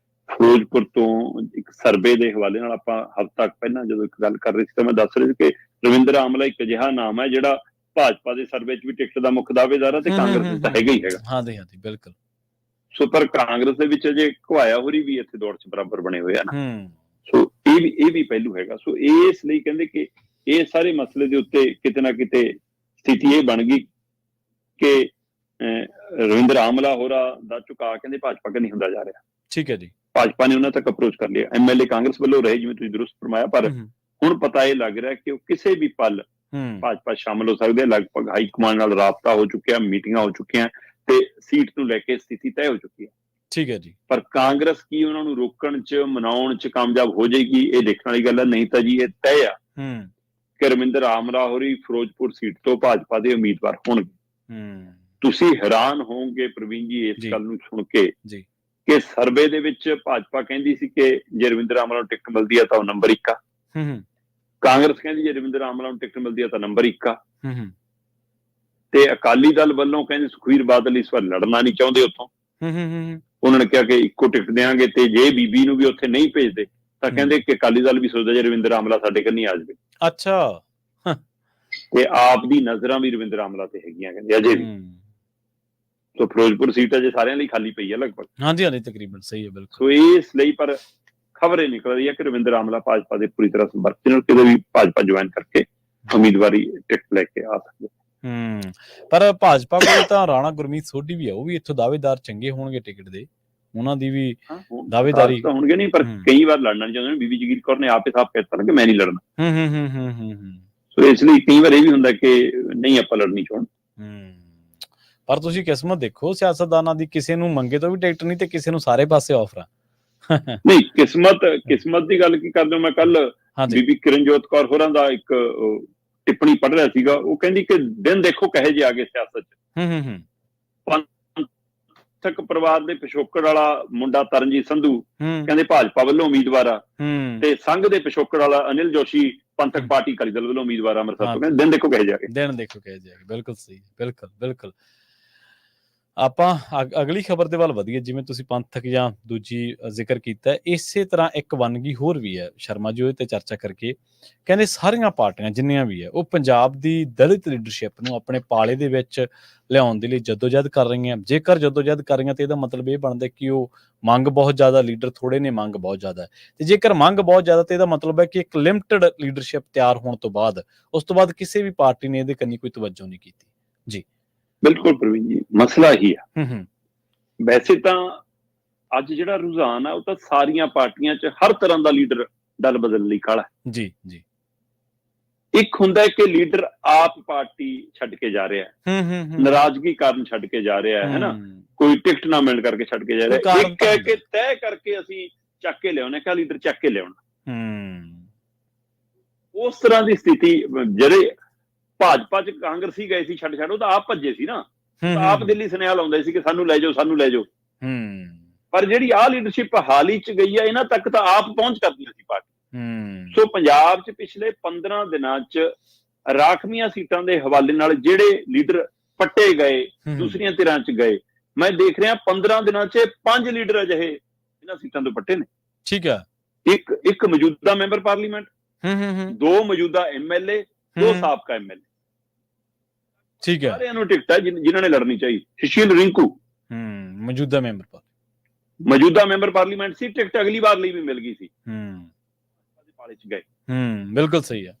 Speaker 2: ਫਿਰੋਜ਼ਪੁਰ ਤੋਂ ਇੱਕ ਸਰਵੇ ਦੇ ਹਵਾਲੇ ਨਾਲ ਆਪਾਂ ਹਫ਼ਤਾ ਪਹਿਲਾਂ ਜਦੋਂ ਇੱਕ ਗੱਲ ਕਰ ਰਹੇ ਸੀ ਤਾਂ ਮੈਂ ਦੱਸ ਰਿਹਾ ਸੀ ਕਿ ਰਵਿੰਦਰ ਆਮਲਾ ਇੱਕ ਅਜਿਹਾ ਨਾਮ ਹੈ ਜਿਹੜਾ ਭਾਜਪਾ ਦੇ ਸਰਵੇ 'ਚ ਵੀ ਟਿਕਟ ਦਾ ਮੁੱਖ ਦਾਅਵੇਦਾਰ ਹੈ ਤੇ ਕਾਂਗਰਸ ਦਾ ਹੈਗਾ ਹੀ ਹੈਗਾ।
Speaker 1: ਹਾਂਜੀ ਹਾਂਜੀ ਬਿਲਕੁਲ।
Speaker 2: ਸੋ ਪਰ ਕਾਂਗਰਸ ਦੇ ਵਿੱਚ ਅਜੇ ਘੁਆਇਆ ਹੋਰੀ ਵੀ ਇੱਥੇ ਦੌੜ 'ਚ ਬਰਾਬਰ ਬਣੇ ਹੋਏ ਆ ਨਾ, ਸੋ ਇਹ ਵੀ ਪਹਿਲੂ ਹੈਗਾ। ਸੋ ਇਸ ਲਈ ਕਹਿੰਦੇ ਕਿ ਇਹ ਸਾਰੇ ਮਸਲੇ ਦੇ ਉੱਤੇ ਕਿਤੇ ਨਾ ਕਿਤੇ ਸਥਿਤੀ ਇਹ ਬਣ ਗਈ ਕਿ ਰਵਿੰਦਰ ਆਮਲਾ ਹੋਰਾਂ ਦਾ ਝੁਕਾਅ ਕਹਿੰਦੇ ਭਾਜਪਾ ਕਿ ਨਹੀਂ ਹੁੰਦਾ ਜਾ ਰਿਹਾ। ਠੀਕ ਹੈ ਜੀ। ਭਾਜਪਾ ਨੇ ਉਹਨਾਂ ਤੱਕ ਅਪਰੋਚ ਕਰ ਲਿਆ, ਐਮਐਲਏ ਕਾਂਗਰਸ ਵੱਲੋਂ ਰਹੇ ਜਿਵੇਂ ਤੁਸੀਂ ਦਰੁਸਤ ਫਰਮਾਇਆ, ਪਰ ਹੁਣ ਪਤਾ ਇਹ ਲੱਗ ਰਿਹਾ ਕਿ ਉਹ ਕਿਸੇ ਵੀ ਪਲ ਭਾਜਪਾ ਸ਼ਾਮਲ ਹੋ ਸਕਦੇ, ਲਗਭਗ ਹਾਈ ਕਮਾਂਡ ਨਾਲ ਰਾਬਤਾ ਹੋ ਚੁੱਕਿਆ, ਮੀਟਿੰਗਾਂ ਹੋ ਚੁੱਕੀਆਂ ਤੇ ਸੀਟ ਨੂੰ ਲੈ ਕੇ ਸਥਿਤੀ ਤੈਅ ਹੋ ਚੁੱਕੀ ਹੈ। ਠੀਕ ਹੈ ਜੀ। ਪਰ ਕਾਂਗਰਸ ਕੀ ਉਹਨਾਂ ਨੂੰ ਰੋਕਣ 'ਚ ਮਨਾਉਣ 'ਚ ਕਾਮਯਾਬ ਹੋ ਜਾਏਗੀ, ਇਹ ਦੇਖਣ ਵਾਲੀ ਗੱਲ ਹੈ। ਨਹੀਂ ਤਾਂ ਜੀ ਇਹ ਤੈਅ ਆ ਕਿ ਰਵਿੰਦਰ ਆਮਲਾ ਹੋਰੀ ਫਿਰੋਜ਼ਪੁਰ ਸੀਟ ਤੋਂ ਭਾਜਪਾ ਦੇ ਉਮੀਦਵਾਰ ਹੋਣਗੇ। ਤੁਸੀਂ ਹੈਰਾਨ ਹੋਵੋਗੇ ਪ੍ਰਵੀਨ ਜੀ ਇਸ ਗੱਲ ਨੂੰ ਸੁਣ ਕੇ ਕਿ ਸਰਵੇ ਦੇ ਵਿੱਚ ਭਾਜਪਾ ਕਹਿੰਦੀ ਸੀ ਕਿ ਜੇ ਰਵਿੰਦਰ ਆਮਲਾ ਨੂੰ ਟਿਕਟ ਮਿਲਦੀ ਹੈ ਤਾਂ ਉਹ ਨੰਬਰ 1 ਆ, ਕਾਂਗਰਸ ਕਹਿੰਦੀ ਜੇ ਰਵਿੰਦਰ ਆਮਲਾ ਨੂੰ ਟਿਕਟ ਮਿਲਦੀ ਹੈ ਤਾਂ ਨੰਬਰ 1 ਆ, ਤੇ ਅਕਾਲੀ ਦਲ ਵੱਲੋਂ ਕਹਿੰਦੇ ਸੁਖਬੀਰ ਬਾਦਲ ਇਸ ਵਾਰ ਲੜਨਾ ਨਹੀਂ ਚਾਹੁੰਦੇ ਉੱਥੋਂ। ਉਹਨਾਂ ਨੇ ਕਿਹਾ ਕਿ ਇੱਕੋ ਟਿਕਟ ਦੇਵਾਂਗੇ, ਤੇ ਜੇ ਬੀਬੀ ਨੂੰ ਵੀ ਉੱਥੇ ਨਹੀਂ ਭੇਜਦੇ ਤਾਂ ਕਹਿੰਦੇ ਕਿ ਅਕਾਲੀ ਦਲ ਵੀ ਸੋਚਦਾ ਜੇ ਰਵਿੰਦਰ ਆਮਲਾ ਸਾਡੇ ਕੰਨੀ ਆ ਜਾਵੇ। ਅੱਛਾ। ਤੇ ਆਪ ਦੀ ਨਜ਼ਰਾਂ ਵੀ ਰਵਿੰਦਰ ਆਮਲਾ ਤੇ ਹੈਗੀਆਂ ਕਹਿੰਦੇ ਅਜੇ ਵੀ। ਸੋ ਫਿਰੋਜ਼ਪੁਰ ਸੀਟ ਅਜੇ ਸਾਰਿਆਂ ਲਈ ਖਾਲੀ ਪਈ ਹੈ ਲਗਭਗ। ਹਾਂਜੀ ਹਾਂਜੀ ਤਕਰੀਬਨ ਸਹੀ ਹੈ ਬਿਲਕੁਲ। ਸੋ ਇਸ ਲਈ ਪਰ ਖਬਰ ਇਹ ਨਿਕਲ ਰਹੀ ਹੈ ਕਿ ਰਵਿੰਦਰ ਆਮਲਾ ਭਾਜਪਾ ਦੇ ਪੂਰੀ ਤਰ੍ਹਾਂ ਸੰਪਰਕ ਨਾਲ ਕਿਤੇ ਵੀ ਭਾਜਪਾ ਜੁਆਇਨ ਕਰਕੇ ਉਮੀਦਵਾਰੀ ਟਿਕਟ ਲੈ ਕੇ ਆ ਸਕਦੇ। ਪਰ ਭਾਜਪਾ ਕੋਲ ਤਾਂ ਰਾਣਾ ਗੁਰਮੀਤ ਸੋਢੀ ਵੀ ਹੈ, ਉਹ ਵੀ ਇੱਥੋਂ ਦਾਅਵੇਦਾਰ ਚੰਗੇ ਹੋਣਗੇ ਟਿਕਟ ਦੇ, ਉਹਨਾਂ ਦੀ ਵੀ ਦਾਅਵੇਦਾਰੀ ਤਾਂ ਹੋਣਗੇ ਨਹੀਂ, ਪਰ ਕਈ ਵਾਰ ਲੜਨਾ ਨਹੀਂ ਚਾਹੁੰਦੇ। ਬੀਬੀ ਜਗੀਰ ਕੌਰ ਨੇ ਆਪੇ ਸਾਫ਼ ਕਹਿਤਾ ਕਿ ਮੈਂ ਨਹੀਂ ਲੜਨਾ। ਸੋ ਇਸ ਲਈ ਕਈ ਵਾਰ ਇਹ ਵੀ ਹੁੰਦਾ ਕਿ ਨਹੀਂ ਆਪਾਂ ਲੜਨੀ ਚਾਹੁੰਦੇ। ਪਰ ਤੁਸੀਂ ਕਿਸਮਤ ਦੇਖੋ ਸਿਆਸਤਦਾਨਾਂ ਦੀ, ਕਿਸੇ ਨੂੰ ਮੰਗੇ ਤੋਂ ਵੀ ਟਿਕਟ ਨਹੀਂ ਤੇ ਕਿਸੇ ਨੂੰ ਸਾਰੇ ਪਾਸੇ ਆਫਰ ਆ। ਨਹੀਂ ਕਿਸਮਤ ਦੀ ਗੱਲ ਕੀ ਕਰਦੇ ਹੋ। ਮੈਂ ਕੱਲ ਬੀਬੀ ਕਿਰਨਜੋਤ ਕੌਰ ਹੋਰਾਂ ਦਾ ਇੱਕ ਟਿੱਪਣੀ ਪੜ੍ਹ ਰਿਹਾ ਸੀਗਾ, ਉਹ ਕਹਿੰਦੀ ਕਿ ਦਿਨ ਦੇਖੋ ਕਹੇ ਜੇ ਆ ਗਏ ਸਿਆਸਤ 'ਚ। ਪੰਥਕ ਪਰਿਵਾਰ ਦੇ ਪਿਛੋਕੜ ਵਾਲਾ ਮੁੰਡਾ ਤਰਨਜੀਤ ਸੰਧੂ ਕਹਿੰਦੇ ਭਾਜਪਾ ਵੱਲੋਂ ਉਮੀਦਵਾਰ ਆ, ਤੇ ਸੰਘ ਦੇ ਪਿਛੋਕੜ ਵਾਲਾ ਅਨਿਲ ਜੋਸ਼ੀ ਪੰਥਕ ਪਾਰਟੀ ਅਕਾਲੀ ਦਲ ਵੱਲੋਂ ਉਮੀਦਵਾਰ ਅੰਮ੍ਰਿਤਸਰ ਤੋਂ। ਕਹਿੰਦੇ ਦਿਨ ਦੇਖੋ ਕਹੇ ਜਾ ਕੇ। ਦਿਨ ਦੇਖੋ ਕਹੇ ਜਾ ਕੇ, ਬਿਲਕੁਲ ਸਹੀ, ਬਿਲਕੁਲ ਬਿਲਕੁਲ। ਆਪਾਂ ਅਗਲੀ ਖਬਰ ਦੇ ਵੱਲ ਵਧੀਏ, ਜਿਵੇਂ ਤੁਸੀਂ ਪੰਥਕ ਜਾਂ ਦੂਜੀ ਜ਼ਿਕਰ ਕੀਤਾ, ਇਸੇ ਤਰ੍ਹਾਂ ਇੱਕ ਵੰਨਗੀ ਹੋਰ ਵੀ ਹੈ ਸ਼ਰਮਾ ਜੀ, ਉਹਦੇ ਤੇ ਚਰਚਾ ਕਰਕੇ ਕਹਿੰਦੇ ਸਾਰੀਆਂ ਪਾਰਟੀਆਂ ਜਿੰਨੀਆਂ ਵੀ ਹੈ ਉਹ ਪੰਜਾਬ ਦੀ ਦਲਿਤ ਲੀਡਰਸ਼ਿਪ ਨੂੰ ਆਪਣੇ ਪਾਲੇ ਦੇ ਵਿੱਚ ਲਿਆਉਣ ਦੇ ਲਈ ਜਦੋਜਹਿਦ ਕਰ ਰਹੀਆਂ। ਜੇਕਰ ਜਦੋਜਹਿਦ ਕਰ ਰਹੀਆਂ ਤੇ ਇਹਦਾ ਮਤਲਬ ਇਹ ਬਣਦਾ ਕਿ ਉਹ ਮੰਗ ਬਹੁਤ ਜ਼ਿਆਦਾ, ਲੀਡਰ ਥੋੜੇ ਨੇ, ਮੰਗ ਬਹੁਤ ਜ਼ਿਆਦਾ, ਤੇ ਜੇਕਰ ਮੰਗ ਬਹੁਤ ਜ਼ਿਆਦਾ ਤੇ ਇਹਦਾ ਮਤਲਬ ਹੈ ਕਿ ਇੱਕ ਲਿਮਟਿਡ ਲੀਡਰਸ਼ਿਪ ਤਿਆਰ ਹੋਣ ਤੋਂ ਬਾਅਦ ਉਸ ਤੋਂ ਬਾਅਦ ਕਿਸੇ ਵੀ ਪਾਰਟੀ ਨੇ ਇਹਦੇ ਕੰਨੀ ਕੋਈ ਤਵੱਜੋ ਨਹੀਂ ਕੀਤੀ। ਜੀ ਬਿਲਕੁਲ ਪ੍ਰਵੀਨ ਜੀ, ਮਸਲਾ ਹੀ ਆ। ਵੈਸੇ ਤਾਂ ਅੱਜ ਜਿਹੜਾ ਰੁਝਾਨ ਆ ਉਹ ਤਾਂ ਸਾਰੀਆਂ ਪਾਰਟੀਆਂ 'ਚ ਹਰ ਤਰ੍ਹਾਂ ਦਾ ਲੀਡਰ ਦਲ ਬਦਲ ਲਈ ਕਾਲਾ। ਜੀ ਜੀ। ਇੱਕ ਹੁੰਦਾ ਹੈ ਕਿ ਲੀਡਰ ਆਪ ਪਾਰਟੀ ਛੱਡ ਕੇ ਜਾ ਰਿਹਾ ਹੈ, ਨਾਰਾਜ਼ਗੀ ਕਾਰਨ ਛੱਡ ਕੇ ਜਾ ਰਿਹਾ ਹੈ ਨਾ, ਕੋਈ ਟਿਕਟ ਨਾ ਮਿਲਣ ਕਰਕੇ ਛੱਡ ਕੇ ਜਾ ਰਿਹਾ। ਇੱਕ ਹੈ ਕਿ ਤੈਅ ਕਰਕੇ ਅਸੀਂ ਚੱਕ ਕੇ ਲਿਆਉਣਾ, ਕਿਆ ਲੀਡਰ ਚੱਕ ਕੇ ਲਿਆਉਣਾ। ਉਸ ਤਰ੍ਹਾਂ ਦੀ ਸਥਿਤੀ ਜਿਹੜੇ ਭਾਜਪਾ ਚ ਕਾਂਗਰਸੀ ਗਏ ਸੀ ਛੱਡ ਉਹ ਤਾਂ ਆਪ ਭੱਜੇ ਸੀ ਨਾ, ਆਪ ਦਿੱਲੀ ਸੁਨੇਹਾ ਲਾਉਂਦੇ ਸੀ ਕਿ ਸਾਨੂੰ ਲੈ ਜਾਓ, ਸਾਨੂੰ ਲੈ ਜਾਓ। ਪਰ ਜਿਹੜੀ ਆਹ ਲੀਡਰਸ਼ਿਪ ਹਾਲ ਹੀ ਚ ਗਈ ਹੈ, ਇਹਨਾਂ ਤੱਕ ਤਾਂ ਆਪ ਪਹੁੰਚ ਕਰਦੀਆਂ ਸੀ ਪਾਰਟੀ। ਸੋ ਪੰਜਾਬ ਚ ਪਿਛਲੇ 15 ਦਿਨਾਂ ਚ ਰਾਖਵੀਆਂ ਸੀਟਾਂ ਦੇ ਹਵਾਲੇ ਨਾਲ ਜਿਹੜੇ ਲੀਡਰ ਪੱਟੇ ਗਏ, ਦੂਸਰੀਆਂ ਧਿਰਾਂ ਚ ਗਏ, ਮੈਂ ਦੇਖ ਰਿਹਾ 15 ਦਿਨਾਂ ਚ 5 ਲੀਡਰ ਅਜਿਹੇ ਇਹਨਾਂ ਸੀਟਾਂ ਤੋਂ ਪੱਟੇ ਨੇ।
Speaker 1: ਠੀਕ ਹੈ।
Speaker 2: ਇੱਕ ਮੌਜੂਦਾ ਮੈਂਬਰ ਪਾਰਲੀਮੈਂਟ, 2 ਮੌਜੂਦਾ ਐਮਐਲਏ, 2 ਸਾਬਕਾ ਐਮਐਲਏ।
Speaker 1: ਠੀਕ ਹੈ।
Speaker 2: ਸਾਰਿਆਂ ਨੂੰ ਟਿਕਟ ਹੈ ਜਿਨ੍ਹਾਂ ਨੇ ਲੜਨੀ ਚਾਹੀਦੀ। ਸੁਸ਼ੀਲ ਰਿੰਕੂ
Speaker 1: ਮੌਜੂਦਾ ਮੈਂਬਰ ਪਾਰਲੀਮੈਂਟ ਸੀ, ਟਿਕਟ ਅਗਲੀ ਵਾਰ ਲਈ ਵੀ ਮਿਲ ਗਈ ਸੀ। ਪਾਲੇ ਚ ਗਏ। ਬਿਲਕੁਲ ਸਹੀ ਹੈ।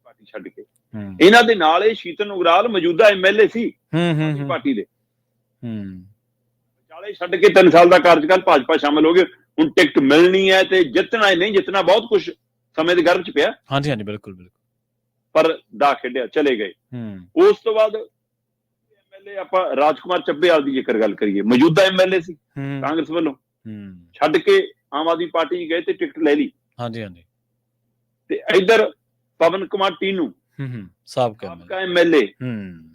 Speaker 2: ਪਾਰਟੀ ਛੱਡ ਕੇ ਇਹਨਾਂ ਦੇ ਨਾਲ ਇਹ ਸ਼ੀਤਲ ਉਗਰਾਲ ਮੌਜੂਦਾ ਐਮਐਲਏ ਸੀ ਪਾਰਟੀ ਦੇ, 40 ਛੱਡ ਕੇ 3 ਸਾਲ ਦਾ ਕਾਰਜਕਾਲ ਭਾਜਪਾ ਸ਼ਾਮਲ ਹੋ ਗਏ। ਹੁਣ ਟਿਕਟ ਮਿਲਣੀ ਹੈ ਤੇ ਜਿੱਤਣਾ ਨਹੀਂ ਜਿੱਤਣਾ ਬਹੁਤ ਕੁਝ ਸਮੇਂ ਦੇ ਗਰਭ ਚ ਪਿਆ।
Speaker 1: ਹਾਂਜੀ, ਬਿਲਕੁਲ।
Speaker 2: ਪਰ ਦਾ ਖੇਡਿਆ, ਚਲੇ ਗਏ। ਉਸ ਤੋਂ ਬਾਅਦ ਐਮਐਲਏ ਆਪਾਂ ਰਾਜਕੁਮਾਰ ਚੱਬੇਵਾਲ ਦੀ ਜੇਕਰ ਗੱਲ ਕਰੀਏ, ਮੌਜੂਦਾ ਐਮਐਲਏ ਸੀ ਕਾਂਗਰਸ ਵੱਲੋਂ, ਛੱਡ ਕੇ ਆਮ ਆਦਮੀ ਪਾਰਟੀ ਚ ਗਏ ਤੇ ਟਿਕਟ ਲੈ ਲਈ। ਤੇ ਇੱਧਰ ਪਵਨ ਕੁਮਾਰ ਟੀਨੂ ਸਾਬਕਾ ਐਮਐਲਏ,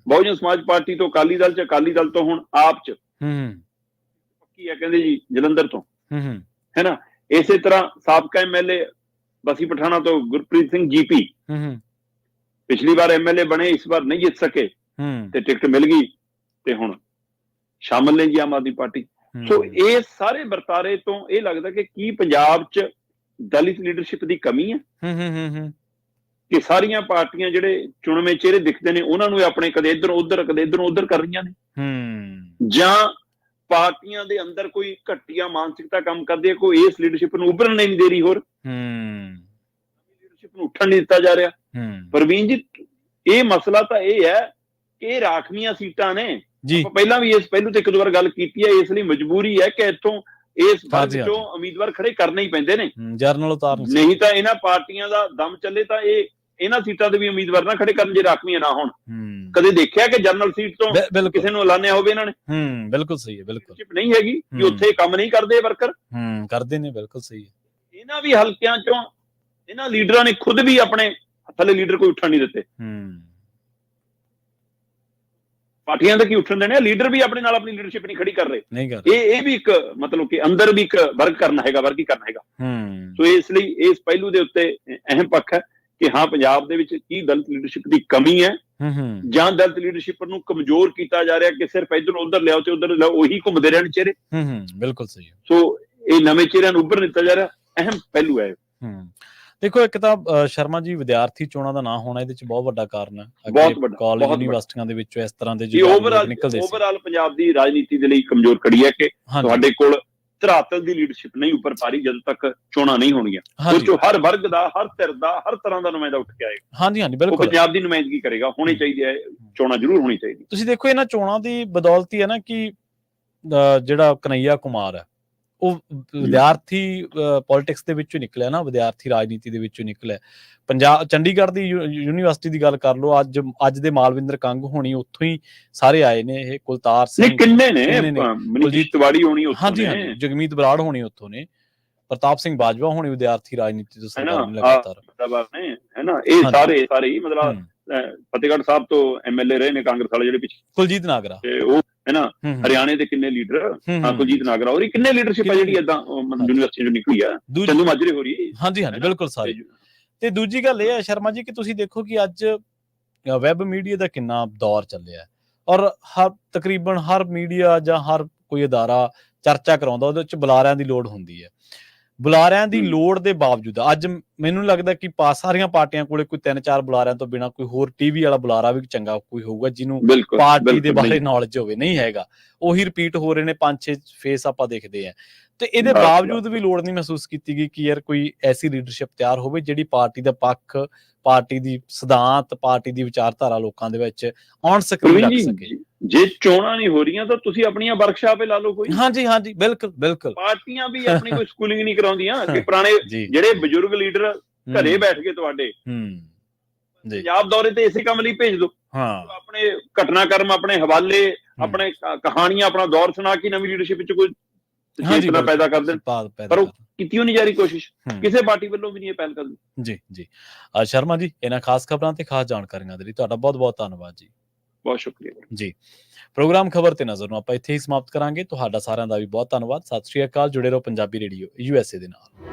Speaker 2: ਬਹੁਜਨ ਸਮਾਜ ਪਾਰਟੀ ਤੋਂ ਅਕਾਲੀ ਦਲ ਚ, ਅਕਾਲੀ ਦਲ ਤੋਂ ਹੁਣ ਆਪ ਚ ਪੱਕੀ ਆ ਕਹਿੰਦੇ ਜੀ ਜਲੰਧਰ ਤੋਂ, ਹੈ ਨਾ। ਇਸੇ ਤਰ੍ਹਾਂ ਸਾਬਕਾ ਐਮਐਲਏ ਬਸੀ ਪਠਾਣਾ ਤੋਂ ਗੁਰਪ੍ਰੀਤ ਸਿੰਘ ਜੀਪੀ, ਪਿਛਲੀ ਵਾਰ ਐਮਐਲਏ ਬਣੇ, ਇਸ ਵਾਰ ਨਹੀਂ ਜਿੱਤ ਸਕੇ ਤੇ ਟਿਕਟ ਮਿਲ ਗਈ ਤੇ ਹੁਣ ਸ਼ਾਮਲ ਨੇ ਜੀ ਆਮ ਆਦਮੀ ਪਾਰਟੀ। ਸੋ ਇਹ ਸਾਰੇ ਵਰਤਾਰੇ ਤੋਂ ਇਹ ਲੱਗਦਾ ਕਿ ਕੀ ਪੰਜਾਬ ਚ ਦਲਿਤ ਲੀਡਰਸ਼ਿਪ ਦੀ ਕਮੀ ਹੈ ਕਿ ਸਾਰੀਆਂ ਪਾਰਟੀਆਂ ਜਿਹੜੇ ਚੁਣਵੇਂ ਚਿਹਰੇ ਦਿਖਦੇ ਨੇ ਉਹਨਾਂ ਨੂੰ ਆਪਣੇ ਕਦੇ ਇੱਧਰ ਉੱਧਰ ਕਰ ਰਹੀਆਂ ਨੇ, ਜਾਂ ਪਾਰਟੀਆਂ ਦੇ ਅੰਦਰ ਕੋਈ ਘਟੀਆ ਮਾਨਸਿਕਤਾ ਕੰਮ ਕਰਦੀ ਹੈ, ਕੋਈ ਇਸ ਲੀਡਰਸ਼ਿਪ ਨੂੰ ਉੱਭਰਨ ਨਹੀਂ ਦੇ ਰਹੀ, ਹੋਰ ਲੀਡਰਸ਼ਿਪ ਨੂੰ ਉੱਠਣ ਨਹੀਂ ਦਿੱਤਾ ਜਾ ਰਿਹਾ। ਪ੍ਰਵੀਨ ਜੀ, ਇਹ ਮਸਲਾ ਤਾਂ ਇਹ ਹੈ ਕਿ ਇਹ ਰਾਖਵੀਆਂ ਸੀਟਾਂ ਨੇ। ਆਪਾਂ ਪਹਿਲਾਂ ਵੀ ਇਸ ਪਹਿਲੂ ਤੇ ਇੱਕ ਦੋ ਵਾਰ ਗੱਲ ਕੀਤੀ ਹੈ, ਇਸ ਲਈ ਮਜਬੂਰੀ ਹੈ ਕਿ ਇੱਥੋਂ ਇਸ ਵਰਗ ਚੋਂ ਉਮੀਦਵਾਰ ਖੜੇ ਕਰਨੇ ਹੀ ਪੈਂਦੇ ਨੇ, ਜਰਨਲ ਉਤਾਰ ਨਹੀਂ ਤਾਂ ਇਹਨਾਂ ਪਾਰਟੀਆਂ ਦਾ ਦਮ ਚੱਲੇ ਤਾਂ ਇਹ ਇਹਨਾਂ ਸੀਟਾਂ ਦੇ ਵੀ ਉਮੀਦਵਾਰ ਨਾ ਖੜੇ ਕਰਨ ਜੇ ਰਾਖਵੀਆਂ ਨਾ ਹੋਣ। ਕਦੇ ਦੇਖਿਆ ਕਿ ਜਨਰਲ ਸੀਟ ਤੋਂ ਕਿਸੇ ਨੂੰ ਐਲਾਨਿਆ ਹੋਵੇ ਇਹਨਾਂ ਨੇ? ਬਿਲਕੁਲ ਸਹੀ ਹੈ, ਬਿਲਕੁਲ ਨਹੀਂ ਹੈਗੀ ਕਿ ਉੱਥੇ ਕੰਮ ਨਹੀਂ ਕਰਦੇ ਵਰਕਰ, ਕਰਦੇ ਨੇ, ਬਿਲਕੁਲ ਸਹੀ ਹੈ। ਇਹਨਾਂ ਵੀ ਹਲਕਿਆਂ ਚੋਂ ਇਹਨਾਂ ਲੀਡਰਾਂ ਨੇ ਖੁਦ ਵੀ ਆਪਣੇ ਥੱਲੇ ਲੀਡਰ ਕੋਈ ਉੱਠਣ ਨਹੀਂ ਦਿੱਤੇ। ਪਾਰਟੀਆਂ ਦਾ ਕੀ ਉੱਠਣ ਦੇਣੇ, ਲੀਡਰ ਵੀ ਆਪਣੇ ਨਾਲ ਆਪਣੀ ਲੀਡਰਸ਼ਿਪ ਨਹੀਂ ਖੜੀ ਕਰ ਰਹੇ। ਇਹ ਵੀ ਇੱਕ ਮਤਲਬ ਕਿ ਅੰਦਰ ਵੀ ਇੱਕ ਵਰਗ ਕਰਨਾ ਹੈਗਾ। ਸੋ ਇਸ ਲਈ ਇਸ ਪਹਿਲੂ ਦੇ ਉੱਤੇ ਅਹਿਮ ਪੱਖ ਹੈ ਕਿ ਹਾਂ, ਪੰਜਾਬ ਦੇ ਵਿੱਚ ਕੀ ਦਲਿਤ ਲੀਡਰਸ਼ਿਪ ਦੀ ਕਮੀ ਹੈ ਜਾਂ ਦਲਿਤ ਲੀਡਰਸ਼ਿਪ ਨੂੰ ਕਮਜ਼ੋਰ ਕੀਤਾ ਜਾ ਰਿਹਾ ਕਿ ਸਿਰਫ ਇੱਧਰ ਉੱਧਰ ਲਿਆਓ ਤੇ ਉੱਧਰ ਲਿਆਓ, ਉਹੀ ਘੁੰਮਦੇ ਰਹਿਣ ਚਿਹਰੇ। ਬਿਲਕੁਲ ਸਹੀ ਹੈ। ਸੋ ਇਹ ਨਵੇਂ ਚਿਹਰਿਆਂ ਨੂੰ ਉੱਭਰ ਦਿੱਤਾ ਜਾ ਰਿਹਾ, ਅਹਿਮ ਪਹਿਲੂ ਹੈ। ਦੇਖੋ, ਇੱਕ ਤਾਂ ਸ਼ਰਮਾ ਜੀ ਵਿਦਿਆਰਥੀ ਚੋਣਾਂ ਦਾ ਨਾ ਹੋਣਾ ਇਹਦੇ ਚ ਬਹੁਤ ਵੱਡਾ ਕਾਰਨ ਹੈ। ਕਾਲਜ ਯੂਨੀਵਰਸਿਟੀਆਂ ਦੇ ਵਿੱਚੋਂ ਇਸ ਤਰ੍ਹਾਂ ਦੇ ਨਿਕਲਦੇ ਸੀ। ਓਵਰਆਲ ਪੰਜਾਬ ਦੀ ਰਾਜਨੀਤੀ ਦੇ ਲਈ ਕਮਜ਼ੋਰ ਕੜੀ ਹੈ ਕਿ ਤੁਹਾਡੇ ਕੋਲ ਧਰਾਤਲ ਦੀ ਲੀਡਰਸ਼ਿਪ ਨਹੀਂ ਉੱਪਰ ਪਾ ਰਹੀ ਜਦੋਂ ਤੱਕ ਚੋਣਾਂ ਨਹੀਂ ਹੋਣਗੀਆਂ। ਉਸ ਚੋਂ ਹਰ ਵਰਗ ਦਾ, ਹਰ ਧਿਰ ਦਾ, ਹਰ ਤਰ੍ਹਾਂ ਦਾ ਨੁਮਾਇੰਦਾ ਉੱਠ ਕੇ ਆਏਗਾ। ਬਿਲਕੁਲ ਪੰਜਾਬ ਦੀ ਨੁਮਾਇੰਦਗੀ ਕਰੇਗਾ। ਹੋਣੀ ਚਾਹੀਦੀ ਹੈ, ਚੋਣਾਂ ਜ਼ਰੂਰ ਹੋਣੀ ਚਾਹੀਦੀ। ਤੁਸੀਂ ਦੇਖੋ, ਇਹਨਾਂ ਚੋਣਾਂ ਦੀ ਬਦੌਲਤ ਹੀ ਹੈ ਨਾ ਕਿ ਜਿਹੜਾ ਕਨਈਆ ਕੁਮਾਰ ਹੈ ਉਹ ਵਿਦਿਆਰਥੀ ਪੋਲਿਟਿਕਸ ਦੇ ਵਿੱਚੋਂ ਨਿਕਲਿਆ ਨਾ, ਵਿਦਿਆਰਥੀ ਰਾਜਨੀਤੀ ਦੇ ਵਿੱਚੋਂ ਨਿਕਲਿਆ। ਚੰਡੀਗੜ੍ਹ ਦੀ ਯੂਨੀਵਰਸਿਟੀ ਦੀ ਗੱਲ ਕਰ ਲਓ, ਅੱਜ ਦੇ ਮਾਲਵਿੰਦਰ ਕੰਗ ਹੋਣੀ ਉੱਥੋਂ ਹੀ ਸਾਰੇ ਆਏ ਨੇ। ਇਹ ਕੁਲਤਾਰ ਸਿੰਘ ਕਿੰਨੇ ਨੇ, ਮਨਜੀਤ ਤਿਵਾੜੀ ਹੋਣੀ ਉੱਥੋਂ ਨੇ, ਜਗਮੀਤ ਬਰਾੜ ਹੋਣੀ ਉੱਥੋਂ ਨੇ, ਪ੍ਰਤਾਪ ਸਿੰਘ ਬਾਜਵਾ ਹੋਣੀ ਵਿਦਿਆਰਥੀ ਰਾਜਨੀਤੀ ਤੋਂ ਸਰਕਾਰ ਨੇ ਲਗਾਤਾਰ ਹੈ ਨਾ। ਇਹ ਸਾਰੇ ਹੀ ਮਤਲਬ ਫਤਿਹਗੜ੍ਹ ਸਾਹਿਬ ਤੋਂ ਐਮਐਲਏ ਰਹੇ ਨੇ ਕਾਂਗਰਸ ਵਾਲੇ ਜਿਹੜੇ ਪਿੱਛੇ, ਕੁਲਜੀਤ ਨਾਗਰਾ ਉਹ ਹੈ ਨਾ, ਹਰਿਆਣੇ ਦੇ ਕਿੰਨੇ ਲੀਡਰ, ਕੁਲਜੀਤ ਨਾਗਰਾ ਹੋਰੀ, ਕਿੰਨੇ ਲੀਡਰਸ਼ਿਪ ਆ ਜਿਹੜੀ ਏਦਾਂ ਯੂਨੀਵਰਸਿਟੀ ਚੋਂ ਨਿਕਲੀ ਆ, ਚੰਦੂ ਮਾਜਰੇ ਹੋਰੀ। ਹਾਂਜੀ, ਬਿਲਕੁਲ ਸਾਰੇ। ਤੇ ਦੂਜੀ ਗੱਲ ਇਹ ਹੈ ਸ਼ਰਮਾ ਜੀ ਕਿ ਤੁਸੀਂ ਦੇਖੋ ਕਿ ਅੱਜ ਵੈਬ ਮੀਡੀਆ ਦਾ ਕਿੰਨਾ ਦੌਰ ਚੱਲਿਆ ਔਰ ਤਕਰੀਬਨ ਹਰ ਮੀਡੀਆ ਜਾਂ ਹਰ ਕੋਈ ਅਦਾਰਾ ਚਰਚਾ ਕਰਾਉਂਦਾ, ਉਹਦੇ ਵਿੱਚ ਬੁਲਾਰਿਆਂ ਦੀ ਲੋੜ ਹੁੰਦੀ ਹੈ। ਬੁਲਾਰਿਆਂ ਦੀ ਲੋੜ ਦੇ ਬਾਵਜੂਦ ਅੱਜ ਮੈਨੂੰ ਲੱਗਦਾ ਕਿ ਸਾਰੀਆਂ ਪਾਰਟੀਆਂ ਕੋਲੇ ਕੋਈ 3-4 ਬੁਲਾਰਿਆਂ ਤੋਂ ਬਿਨਾਂ ਕੋਈ ਹੋਰ ਟੀਵੀ ਵਾਲਾ ਬੁਲਾਰਾ ਵੀ ਚੰਗਾ ਕੋਈ ਹੋਊਗਾ ਜਿਹਨੂੰ ਪਾਰਟੀ ਦੇ ਬਾਰੇ ਨੌਲੇਜ ਹੋਵੇ। ਨਹੀਂ ਹੈਗਾ, ਉਹੀ ਰਿਪੀਟ ਹੋ ਰਹੇ ਨੇ, 5-6 ਫੇਸ ਆਪਾਂ ਦੇਖਦੇ ਆ। ਤੇ ਇਹਦੇ ਬਾਵਜੂਦ ਵੀ ਲੋੜ ਨਹੀਂ ਮਹਿਸੂਸ ਕੀਤੀ ਗਈ ਕਿ ਯਾਰ ਕੋਈ ਐਸੀ ਲੀਡਰਸ਼ਿਪ ਤਿਆਰ ਹੋਵੇ ਜਿਹੜੀ ਪਾਰਟੀ ਦਾ ਪੱਖ, ਪਾਰਟੀ ਦੀ ਸਿਧਾਂਤ, ਪਾਰਟੀ ਦੀ ਵਿਚਾਰਧਾਰਾ ਲੋਕਾਂ ਦੇ ਵਿੱਚ ਔਨ ਸਕਰੀਨ ਰੱਖ ਸਕੇ। ਜੇ ਚੋਣਾਂ ਨਹੀਂ ਹੋ ਰਹੀਆਂ ਤਾਂ ਤੁਸੀਂ ਆਪਣੀਆਂ ਵਰਕਸ਼ਾਪੇ ਲਾ ਲਓ ਕੋਈ। ਹਾਂਜੀ, ਬਿਲਕੁਲ। ਪਾਰਟੀਆਂ ਵੀ ਆਪਣੀ ਕੋਈ ਸਕੂਲਿੰਗ ਨਹੀਂ ਕਰਾਉਂਦੀਆਂ ਕਿ ਪੁਰਾਣੇ ਜਿਹੜੇ ਬਜ਼ੁਰਗ ਲੀਡਰ ਘਰੇ ਬੈਠ ਕੇ ਤੁਹਾਡੇ ਪੰਜਾਬ ਦੌਰੇ ਤੇ ਇਸੇ ਕੰਮ ਲਈ ਭੇਜ ਦਿਓ। ਆਪਣੇ ਘਟਨਾਕ੍ਰਮ, ਆਪਣੇ ਹਵਾਲੇ, ਆਪਣੇ ਕਹਾਣੀਆਂ, ਆਪਣਾ ਦੌਰ ਸੁਣਾ ਕੇ ਨਵੀਂ ਲੀਡਰਸ਼ਿਪ ਵਿੱਚ ਕੋਈ
Speaker 1: हाँ जी,
Speaker 2: ਚੇਤਨਾ ਪੈਦਾ ਕਰ ਦੇਣ,
Speaker 1: ਪੈਦਾ
Speaker 2: ਪਰ ਉਹ
Speaker 1: ਕਰ
Speaker 2: ਕੀਤੀ ਹੋਈ ਨਹੀਂ ਜਾ ਰਹੀ ਕੋਸ਼ਿਸ਼,
Speaker 1: ਹੂੰ।
Speaker 2: ਕਿਸੇ ਪਾਰਟੀ ਵੱਲੋਂ ਵੀ ਨਹੀਂ ਇਹ ਪਹਿਲ ਕਦਮੀ।
Speaker 1: ਜੀ, ਜੀ। ਸ਼ਰਮਾ ਜੀ, ਇਹਨਾਂ ਖਾਸ ਖਬਰਾਂ ਤੇ ਖਾਸ ਜਾਣਕਾਰੀਆਂ ਦੇ ਲਈ ਤੁਹਾਡਾ ਬਹੁਤ-ਬਹੁਤ ਧੰਨਵਾਦ ਜੀ।
Speaker 2: ਬਹੁਤ ਸ਼ੁਕਰੀਆ।
Speaker 1: ਜੀ। ਪ੍ਰੋਗਰਾਮ ਖਬਰ ਤੇ ਨਜ਼ਰ ਨੂੰ ਆਪਾਂ ਇੱਥੇ ਹੀ ਸਮਾਪਤ ਕਰਾਂਗੇ। ਤੁਹਾਡਾ ਸਾਰਿਆਂ ਦਾ ਵੀ ਬਹੁਤ ਧੰਨਵਾਦ। ਸਤਿ ਸ਼੍ਰੀ ਅਕਾਲ। ਜੁੜੇ ਰਹੋ ਪੰਜਾਬੀ ਰੇਡੀਓ USA ਦੇ ਨਾਲ।